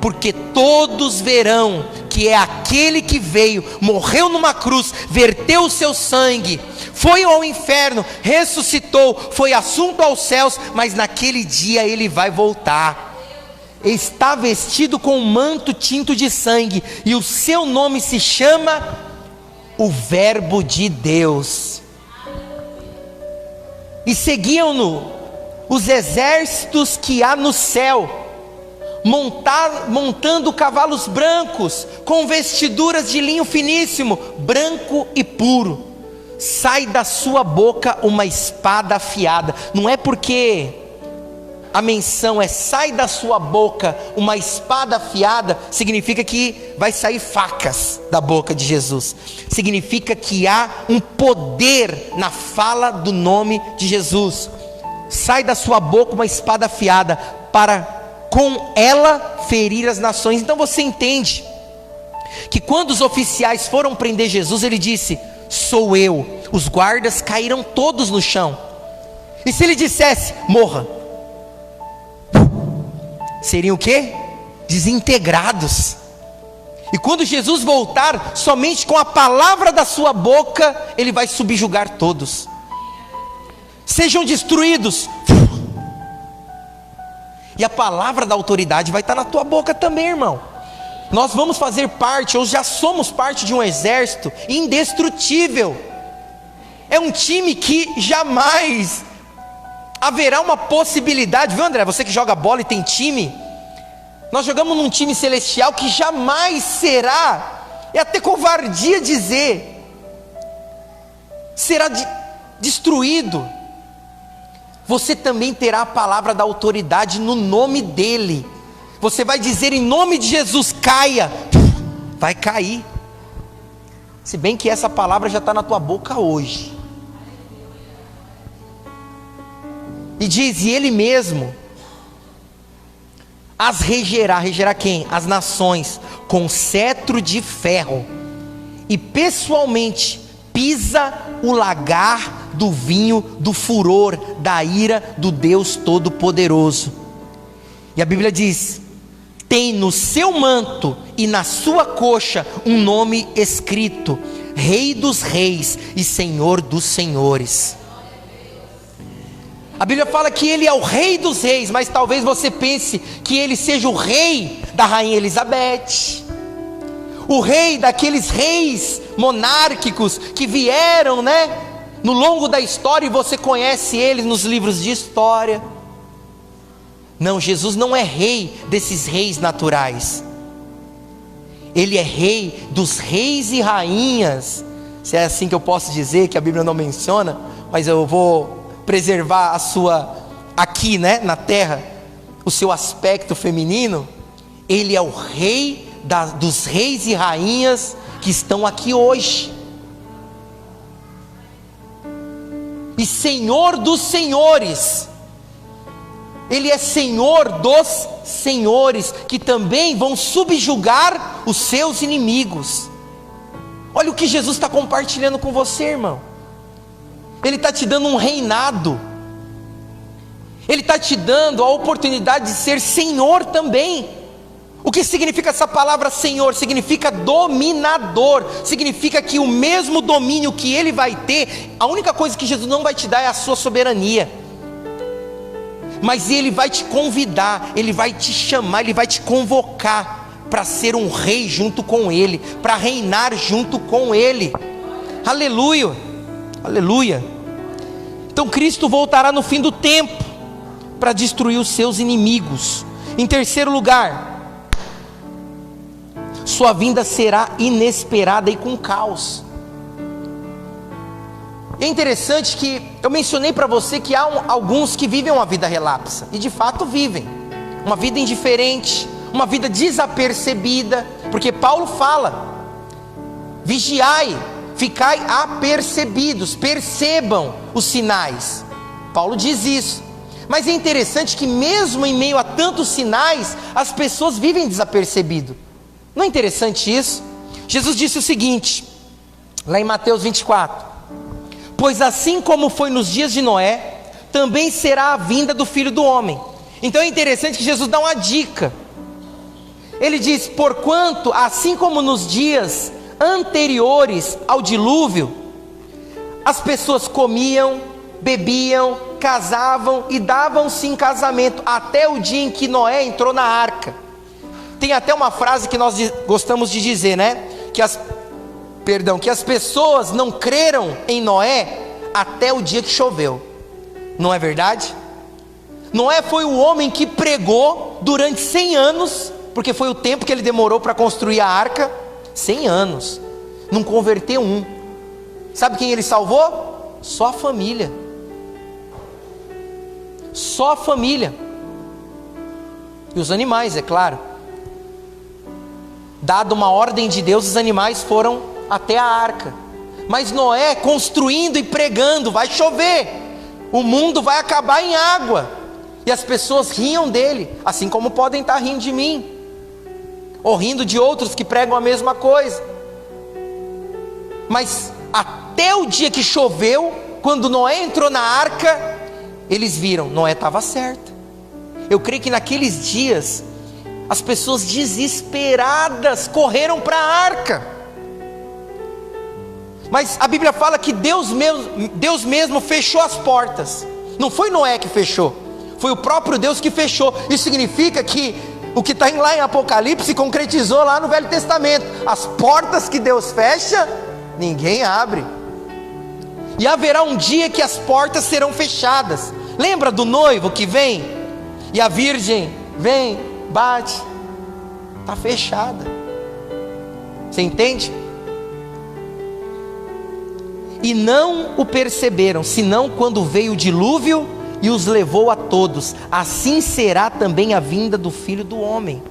Porque todos verão que é aquele que veio, morreu numa cruz, verteu o seu sangue, foi ao inferno, ressuscitou, foi assunto aos céus, mas naquele dia Ele vai voltar. Está vestido com um manto tinto de sangue, e o seu nome se chama o Verbo de Deus. E seguiam-no os exércitos que há no céu, montando cavalos brancos, com vestiduras de linho finíssimo, branco e puro. Sai da sua boca uma espada afiada. Não é porque a menção é sai da sua boca uma espada afiada, significa que vai sair facas da boca de Jesus. Significa que há um poder na fala do nome de Jesus. Sai da sua boca uma espada afiada, para com ela ferir as nações. Então você entende que quando os oficiais foram prender Jesus, ele disse: sou eu. Os guardas caíram todos no chão. E se ele dissesse morra, seriam o quê? Desintegrados. E quando Jesus voltar, somente com a palavra da sua boca Ele vai subjugar todos. Sejam destruídos. E a palavra da autoridade vai estar na tua boca também, irmão. Nós vamos fazer parte, ou já somos parte de um exército indestrutível. É um time que jamais haverá uma possibilidade, viu, André? Você que joga bola e tem time, nós jogamos num time celestial que jamais será, é até covardia dizer, será destruído. Você também terá a palavra da autoridade no nome dEle. Você vai dizer em nome de Jesus, caia, vai cair. Se bem que essa palavra já está na tua boca hoje. E diz, e Ele mesmo as regerá. Regerá quem? As nações, com cetro de ferro. E pessoalmente pisa o lagar do vinho, do furor, da ira do Deus Todo-Poderoso. E a Bíblia diz, tem no seu manto e na sua coxa um nome escrito, Rei dos Reis e Senhor dos Senhores. A Bíblia fala que Ele é o Rei dos Reis, mas talvez você pense que Ele seja o rei da Rainha Elizabeth, o rei daqueles reis monárquicos que vieram, no longo da história, e você conhece eles nos livros de história. Não, Jesus não é rei desses reis naturais. Ele é rei dos reis e rainhas. Se é assim que eu posso dizer, que a Bíblia não menciona, mas eu vou preservar a sua, aqui, na terra, o seu aspecto feminino. Ele é o rei dos reis e rainhas que estão aqui hoje. E Senhor dos senhores. Ele é Senhor dos senhores, que também vão subjugar os seus inimigos. Olha o que Jesus está compartilhando com você, irmão. Ele está te dando um reinado. Ele está te dando a oportunidade de ser Senhor também. O que significa essa palavra Senhor? Significa dominador. Significa que o mesmo domínio que Ele vai ter, a única coisa que Jesus não vai te dar é a sua soberania. Mas Ele vai te convidar, Ele vai te chamar, Ele vai te convocar para ser um rei junto com Ele, para reinar junto com Ele. Aleluia, aleluia. Então Cristo voltará no fim do tempo para destruir os seus inimigos. Em terceiro lugar, sua vinda será inesperada e com caos. É interessante que eu mencionei para você que há alguns que vivem uma vida relapsa, e de fato vivem, uma vida indiferente, uma vida desapercebida, porque Paulo fala, vigiai, ficai apercebidos, percebam os sinais, Paulo diz isso. Mas é interessante que mesmo em meio a tantos sinais, as pessoas vivem desapercebido. Não é interessante isso? Jesus disse o seguinte, lá em Mateus 24, pois assim como foi nos dias de Noé, também será a vinda do Filho do Homem. Então é interessante que Jesus dá uma dica. Ele diz, porquanto assim como nos dias anteriores ao dilúvio, as pessoas comiam, bebiam, casavam e davam-se em casamento, até o dia em que Noé entrou na arca. Tem até uma frase que nós gostamos de dizer, né? Que as pessoas não creram em Noé até o dia que choveu. Não é verdade? Noé foi o homem que pregou durante 100 anos, porque foi o tempo que ele demorou para construir a arca. 100 anos, não converteu um. Sabe quem ele salvou? Só a família. Só a família. E os animais, é claro. Dada uma ordem de Deus, os animais foram até a arca. Mas Noé construindo e pregando, vai chover, o mundo vai acabar em água. E as pessoas riam dele, assim como podem estar rindo de mim, ou rindo de outros que pregam a mesma coisa. Mas até o dia que choveu, quando Noé entrou na arca, eles viram, Noé estava certo. Eu creio que naqueles dias, as pessoas desesperadas correram para a arca. Mas a Bíblia fala que Deus mesmo fechou as portas. Não foi Noé que fechou, foi o próprio Deus que fechou. Isso significa que o que está lá em Apocalipse se concretizou lá no Velho Testamento. As portas que Deus fecha, ninguém abre. E haverá um dia que as portas serão fechadas. Lembra do noivo que vem? E a virgem vem, bate, está fechada. Você entende? E não o perceberam, senão quando veio o dilúvio e os levou a todos. Assim será também a vinda do Filho do Homem.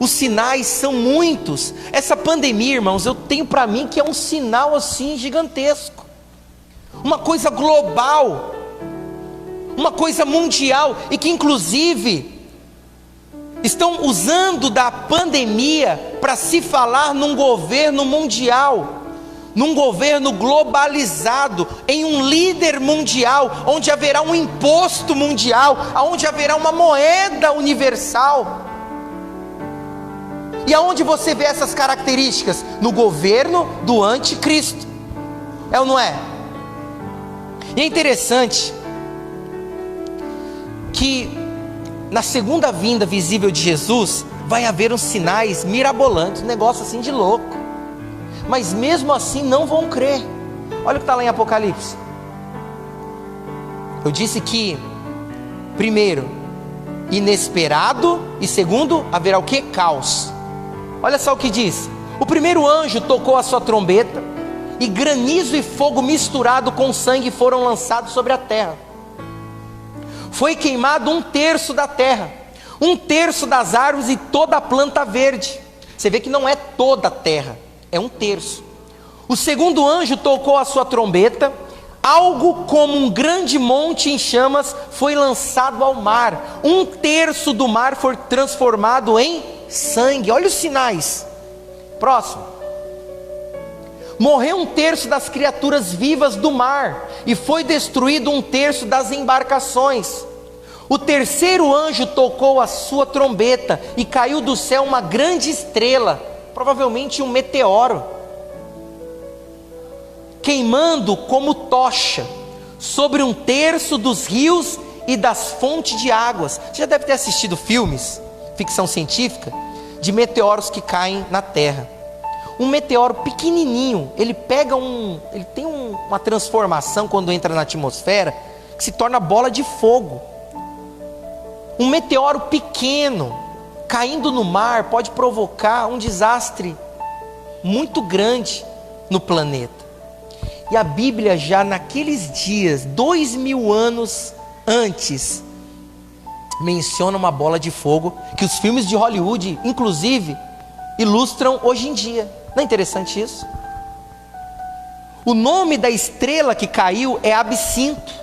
Os sinais são muitos. Essa pandemia, irmãos, eu tenho para mim que é um sinal assim gigantesco, uma coisa global, uma coisa mundial, e que inclusive estão usando da pandemia para se falar num governo mundial, num governo globalizado, em um líder mundial, onde haverá um imposto mundial, onde haverá uma moeda universal. E aonde você vê essas características? No governo do anticristo. É ou não é? E é interessante que na segunda vinda visível de Jesus vai haver uns sinais mirabolantes, um negócio assim de louco. Mas mesmo assim não vão crer. Olha o que está lá em Apocalipse. Eu disse que, primeiro, inesperado, e segundo, haverá o que? Caos. Olha só o que diz. O primeiro anjo tocou a sua trombeta, e granizo e fogo misturado com sangue foram lançados sobre a terra. Foi queimado 1/3 da terra, 1/3 das árvores e toda a planta verde. Você vê que não é toda a terra, é 1/3. O segundo anjo tocou a sua trombeta, algo como um grande monte em chamas foi lançado ao mar. 1/3 do mar foi transformado em sangue. Olha os sinais. Próximo. Morreu 1/3 das criaturas vivas do mar, e foi destruído 1/3 das embarcações. O terceiro anjo tocou a sua trombeta e caiu do céu uma grande estrela, provavelmente um meteoro, queimando como tocha sobre um terço dos rios e das fontes de águas. Você já deve ter assistido filmes, ficção científica, de meteoros que caem na Terra. Um meteoro pequenininho, ele tem uma transformação quando entra na atmosfera, que se torna bola de fogo. Um meteoro pequeno, caindo no mar, pode provocar um desastre muito grande no planeta. E a Bíblia já naqueles dias, 2000 anos antes, menciona uma bola de fogo, que os filmes de Hollywood, inclusive, ilustram hoje em dia. Não é interessante isso? O nome da estrela que caiu é Absinto.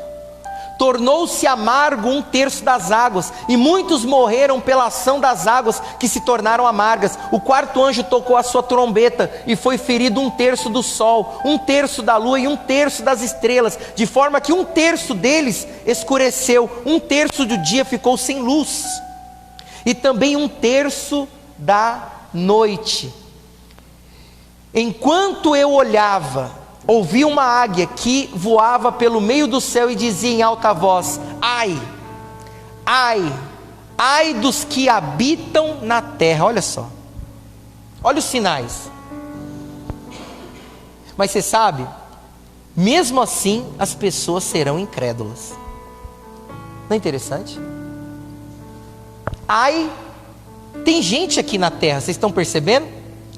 Tornou-se amargo um terço das águas, e muitos morreram pela ação das águas que se tornaram amargas. O quarto anjo tocou a sua trombeta, e foi ferido um terço do sol, um terço da lua e um terço das estrelas, de forma que um terço deles escureceu, um terço do dia ficou sem luz, e também um terço da noite. Enquanto eu olhava, ouvi uma águia que voava pelo meio do céu e dizia em alta voz: ai, ai, ai dos que habitam na terra. Olha só, olha os sinais. Mas você sabe, mesmo assim as pessoas serão incrédulas. Não é interessante? Ai, tem gente aqui na terra, vocês estão percebendo?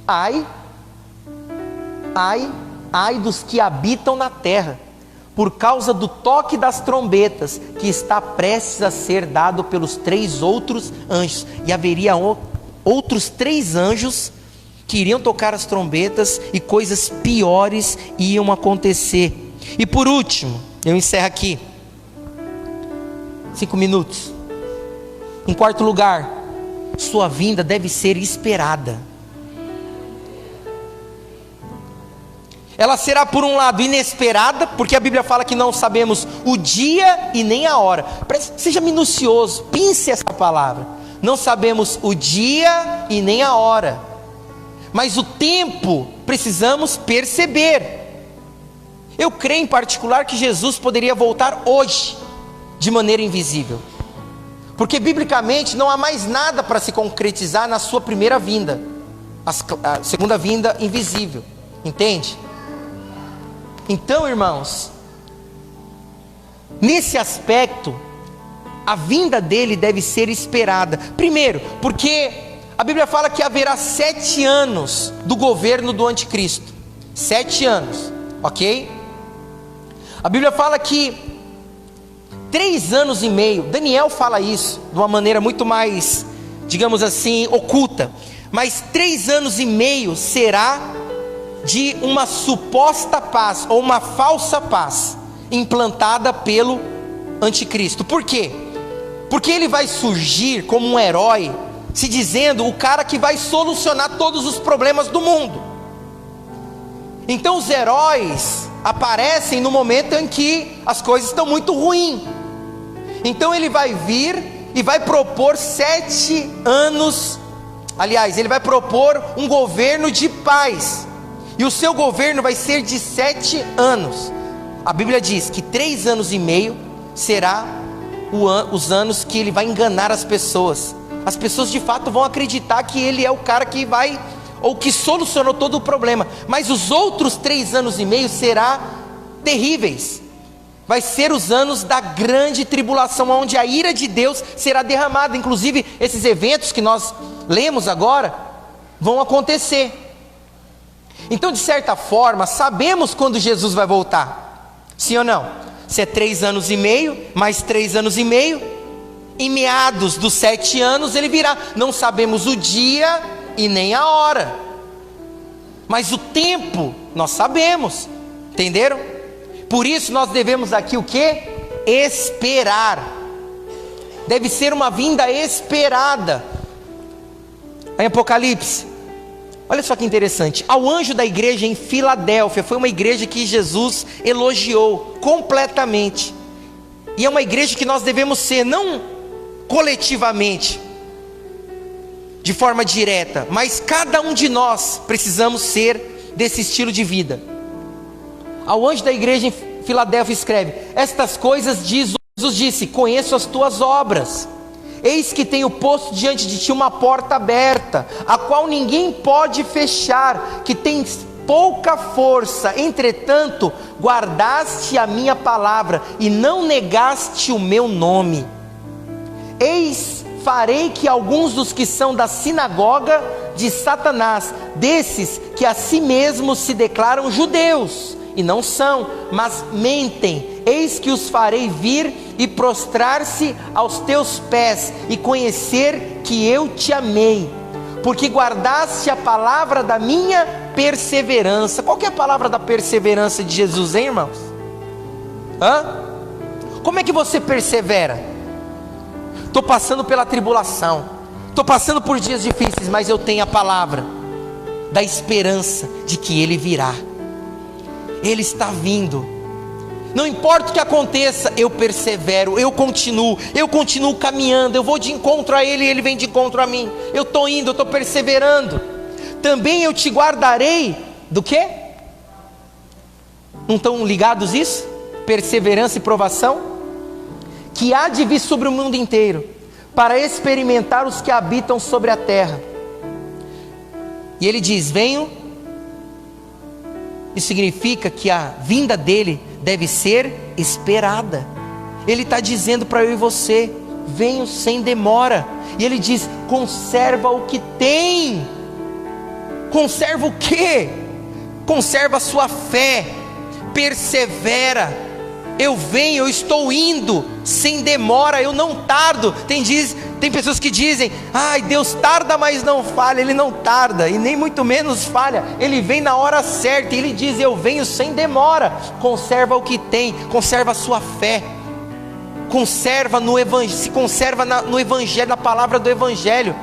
Ai, ai, ai dos que habitam na terra, por causa do toque das trombetas, que está prestes a ser dado pelos 3 outros anjos. E haveria outros 3 anjos que iriam tocar as trombetas, e coisas piores iam acontecer. E por último, eu encerro aqui, 5 minutos. Em quarto lugar, sua vinda deve ser esperada. Ela será, por um lado, inesperada, porque a Bíblia fala que não sabemos o dia e nem a hora. Seja minucioso, pense essa palavra. Não sabemos o dia e nem a hora, mas o tempo precisamos perceber. Eu creio em particular que Jesus poderia voltar hoje, de maneira invisível, porque biblicamente não há mais nada para se concretizar na sua primeira vinda, a segunda vinda invisível, entende? Então, irmãos, nesse aspecto, a vinda dele deve ser esperada. Primeiro, porque a Bíblia fala que haverá 7 anos do governo do anticristo. 7 anos, ok? A Bíblia fala que 3 anos e meio, Daniel fala isso de uma maneira muito mais, digamos assim, oculta. Mas 3 anos e meio será de uma suposta paz, ou uma falsa paz, implantada pelo anticristo. Por quê? Porque ele vai surgir como um herói, se dizendo o cara que vai solucionar todos os problemas do mundo. Então os heróis aparecem no momento em que as coisas estão muito ruins. Então ele vai vir e vai propor 7 anos, aliás, ele vai propor um governo de paz. E o seu governo vai ser de 7 anos. A Bíblia diz que 3 anos e meio será os anos que ele vai enganar as pessoas. As pessoas de fato vão acreditar que ele é o cara que vai, ou que solucionou todo o problema. Mas os outros 3 anos e meio serão terríveis. Vai ser os anos da grande tribulação, onde a ira de Deus será derramada. Inclusive esses eventos que nós lemos agora vão acontecer. Então, de certa forma, sabemos quando Jesus vai voltar, sim ou não? Se é 3 anos e meio, mais 3 anos e meio, em meados dos 7 anos ele virá. Não sabemos o dia e nem a hora, mas o tempo nós sabemos, entenderam? Por isso nós devemos aqui o que? Esperar. Deve ser uma vinda esperada. Em Apocalipse, olha só que interessante, ao anjo da igreja em Filadélfia, foi uma igreja que Jesus elogiou completamente, e é uma igreja que nós devemos ser, não coletivamente, de forma direta, mas cada um de nós precisamos ser desse estilo de vida. Ao anjo da igreja em Filadélfia escreve: estas coisas diz Jesus disse, conheço as tuas obras, eis que tenho posto diante de ti uma porta aberta, a qual ninguém pode fechar, que tens pouca força, entretanto guardaste a minha palavra, e não negaste o meu nome. Eis, farei que alguns dos que são da sinagoga de Satanás, desses que a si mesmos se declaram judeus, e não são, mas mentem, eis que os farei vir e prostrar-se aos teus pés, e conhecer que eu te amei, porque guardaste a palavra da minha perseverança. Qual que é a palavra da perseverança de Jesus, hein, irmãos? Como é que você persevera? Estou passando pela tribulação, estou passando por dias difíceis, mas eu tenho a palavra da esperança de que Ele virá. Ele está vindo. Não importa o que aconteça, eu persevero, eu continuo caminhando, eu vou de encontro a Ele e Ele vem de encontro a mim. Eu estou indo, eu estou perseverando. Também eu te guardarei do quê? Não estão ligados isso? Perseverança e provação? Que há de vir sobre o mundo inteiro, para experimentar os que habitam sobre a terra. E ele diz: venho. Isso significa que a vinda dele deve ser esperada. Ele está dizendo para eu e você: venho sem demora. E ele diz: conserva o que tem. Conserva o quê? Conserva a sua fé, persevera. Eu venho, eu estou indo sem demora, eu não tardo. Tem pessoas que dizem: ai, Deus tarda, mas não falha. Ele não tarda e nem muito menos falha. Ele vem na hora certa. E Ele diz: eu venho sem demora. Conserva o que tem, conserva a sua fé, conserva no evangelho, se conserva no evangelho, na palavra do evangelho,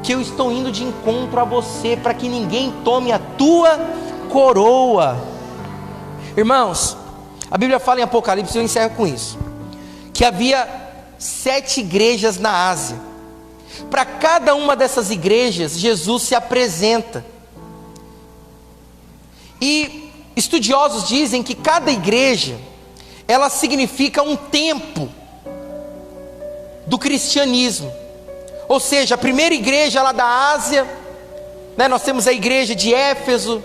que eu estou indo de encontro a você, para que ninguém tome a tua coroa. Irmãos, a Bíblia fala em Apocalipse, eu encerro com isso, que havia 7 igrejas na Ásia. Para cada uma dessas igrejas, Jesus se apresenta. E estudiosos dizem que cada igreja, ela significa um tempo do cristianismo. Ou seja, a primeira igreja lá da Ásia, né, nós temos a igreja de Éfeso,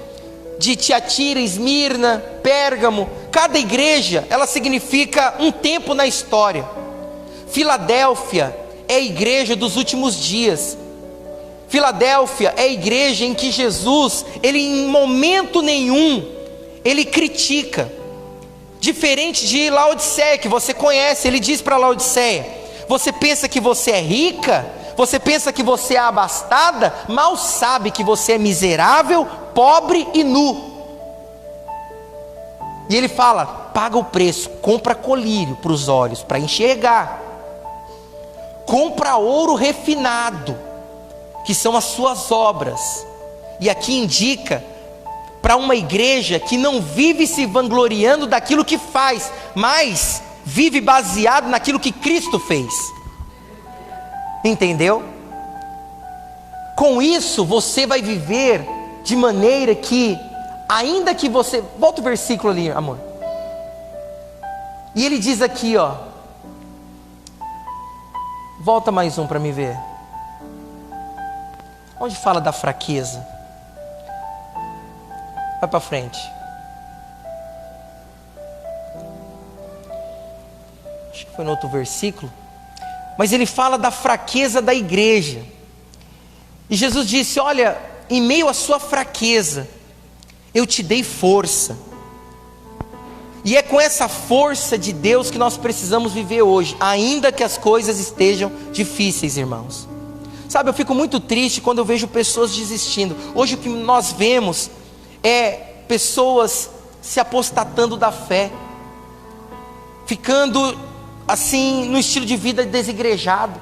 de Tiatira, Esmirna, Pérgamo. Cada igreja, ela significa um tempo na história. Filadélfia é a igreja dos últimos dias. Filadélfia é a igreja em que Jesus, ele em momento nenhum, ele critica. Diferente de Laodiceia, que você conhece. Ele diz para Laodiceia: você pensa que você é rica? Você pensa que você é abastada? Mal sabe que você é miserável, pobre e nu. E ele fala: paga o preço, compra colírio para os olhos, para enxergar. Compra ouro refinado, que são as suas obras. E aqui indica para uma igreja que não vive se vangloriando daquilo que faz, mas vive baseado naquilo que Cristo fez. Entendeu? Com isso você vai viver de maneira que, ainda que você... Volta o versículo ali, amor. E ele diz aqui, ó. Volta mais um para me ver. Onde fala da fraqueza? Vai para frente. Acho que foi no outro versículo. Mas ele fala da fraqueza da igreja. E Jesus disse: olha, em meio à sua fraqueza, eu te dei força. E é com essa força de Deus que nós precisamos viver hoje, ainda que as coisas estejam difíceis, irmãos. Sabe, eu fico muito triste quando eu vejo pessoas desistindo. Hoje o que nós vemos é pessoas se apostatando da fé, ficando assim no estilo de vida desigrejado.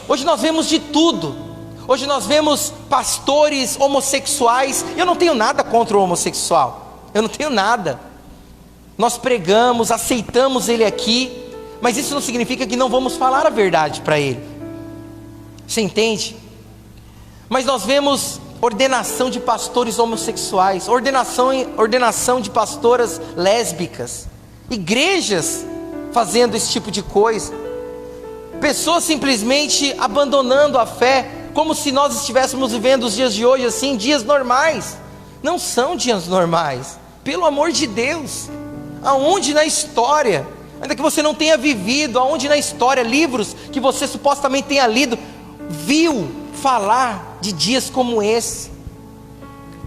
Hoje nós vemos de tudo. Hoje nós vemos pastores homossexuais. Eu não tenho nada contra o homossexual, eu não tenho nada. Nós pregamos, aceitamos ele aqui, mas isso não significa que não vamos falar a verdade para ele. Você entende? Mas nós vemos ordenação de pastores homossexuais, ordenação de pastoras lésbicas, igrejas fazendo esse tipo de coisa, pessoas simplesmente abandonando a fé, como se nós estivéssemos vivendo os dias de hoje assim, dias normais. Não são dias normais, pelo amor de Deus. Aonde na história, ainda que você não tenha vivido, aonde na história, livros que você supostamente tenha lido, viu falar de dias como esse?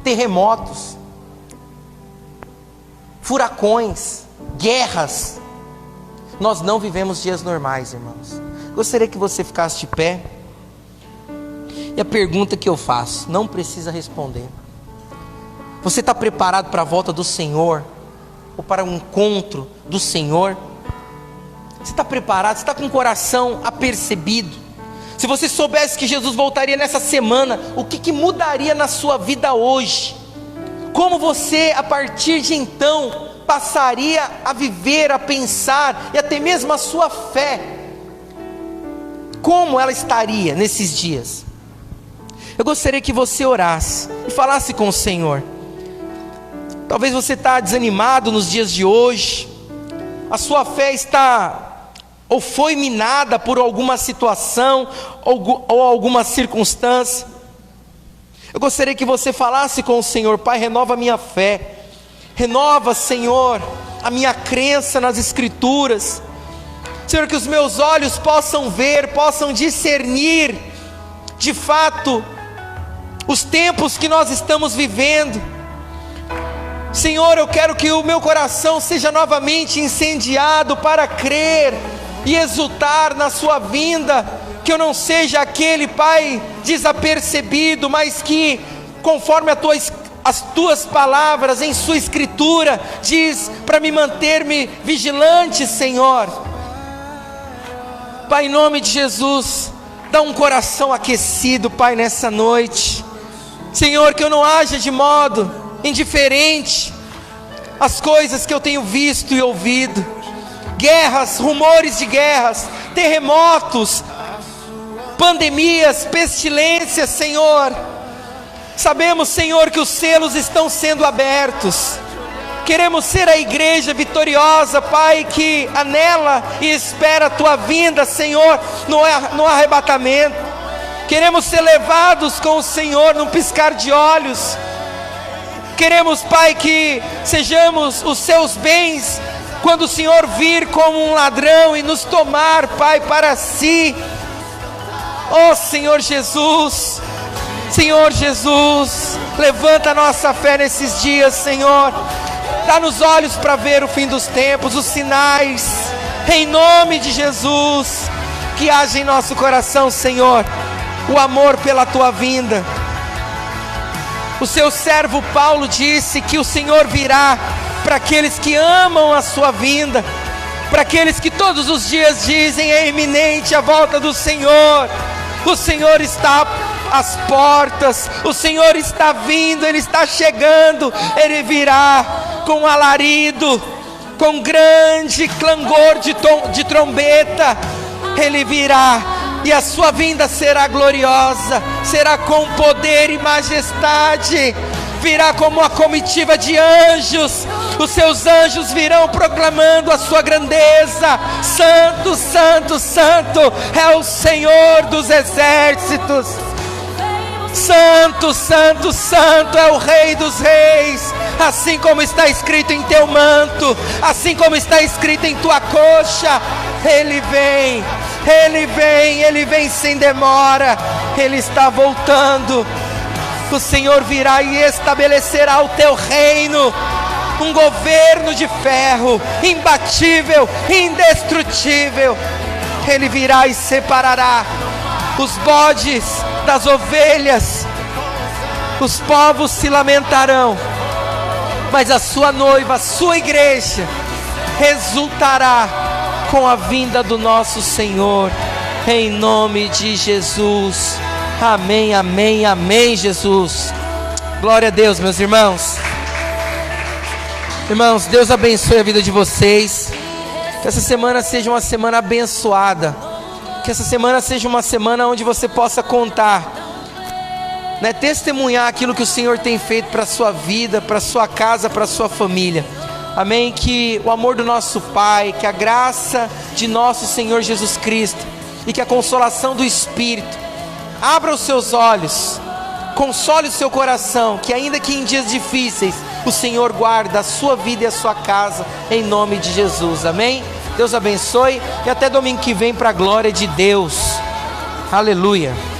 Terremotos, furacões, guerras. Nós não vivemos dias normais, irmãos. Gostaria que você ficasse de pé. E a pergunta que eu faço, não precisa responder: você está preparado para a volta do Senhor? Ou para o encontro do Senhor? Você está preparado? Você está com o coração apercebido? Se você soubesse que Jesus voltaria nessa semana, o que mudaria na sua vida hoje? Como você, a partir de então, passaria a viver, a pensar, e até mesmo a sua fé? Como ela estaria nesses dias? Eu gostaria que você orasse e falasse com o Senhor. Talvez você está desanimado nos dias de hoje, a sua fé está ou foi minada por alguma situação ou alguma circunstância. Eu gostaria que você falasse com o Senhor: Pai, renova a minha fé, renova, Senhor, a minha crença nas Escrituras. Senhor, que os meus olhos possam ver, possam discernir de fato os tempos que nós estamos vivendo. Senhor, eu quero que o meu coração seja novamente incendiado para crer e exultar na sua vinda, que eu não seja aquele, Pai, desapercebido, mas que, conforme as tuas palavras em sua Escritura, diz para me manter-me vigilante, Senhor. Pai, em nome de Jesus, dá um coração aquecido, Pai, nessa noite. Senhor, que eu não haja de modo indiferente às coisas que eu tenho visto e ouvido, guerras, rumores de guerras, terremotos, pandemias, pestilências, Senhor. Sabemos, Senhor, que os selos estão sendo abertos. Queremos ser a igreja vitoriosa, Pai, que anela e espera a Tua vinda, Senhor, no arrebatamento. Queremos ser levados com o Senhor num piscar de olhos. Queremos, Pai, que sejamos os Seus bens quando o Senhor vir como um ladrão e nos tomar, Pai, para si. Oh Senhor Jesus, Senhor Jesus, levanta a nossa fé nesses dias, Senhor. Dá-nos olhos para ver o fim dos tempos, os sinais, em nome de Jesus. Que haja em nosso coração, Senhor, o amor pela Tua vinda. O Seu servo Paulo disse que o Senhor virá para aqueles que amam a Sua vinda, para aqueles que todos os dias dizem: é iminente a volta do Senhor. O Senhor está às portas, o Senhor está vindo, Ele está chegando. Ele virá com alarido, com grande clangor de trombeta. Ele virá e a sua vinda será gloriosa, será com poder e majestade. Virá como uma comitiva de anjos, os seus anjos virão proclamando a sua grandeza. Santo, santo, santo é o Senhor dos exércitos. Santo, santo, santo é o Rei dos reis. Assim como está escrito em teu manto, assim como está escrito em tua coxa, Ele vem, Ele vem, Ele vem sem demora. Ele está voltando. O Senhor virá e estabelecerá o teu reino, um governo de ferro, imbatível, indestrutível. Ele virá e separará os bodes das ovelhas. Os povos se lamentarão, mas a sua noiva, a sua igreja, exultará com a vinda do nosso Senhor, em nome de Jesus. Amém, amém, amém, Jesus. Glória a Deus, meus irmãos. Irmãos, Deus abençoe a vida de vocês. Que essa semana seja uma semana abençoada. Que essa semana seja uma semana onde você possa contar, né, testemunhar aquilo que o Senhor tem feito para a sua vida, para a sua casa, para a sua família. Amém? Que o amor do nosso Pai, que a graça de nosso Senhor Jesus Cristo e que a consolação do Espírito abra os seus olhos, console o seu coração, que ainda que em dias difíceis o Senhor guarda a sua vida e a sua casa, em nome de Jesus. Amém? Deus abençoe e até domingo que vem, para a glória de Deus. Aleluia.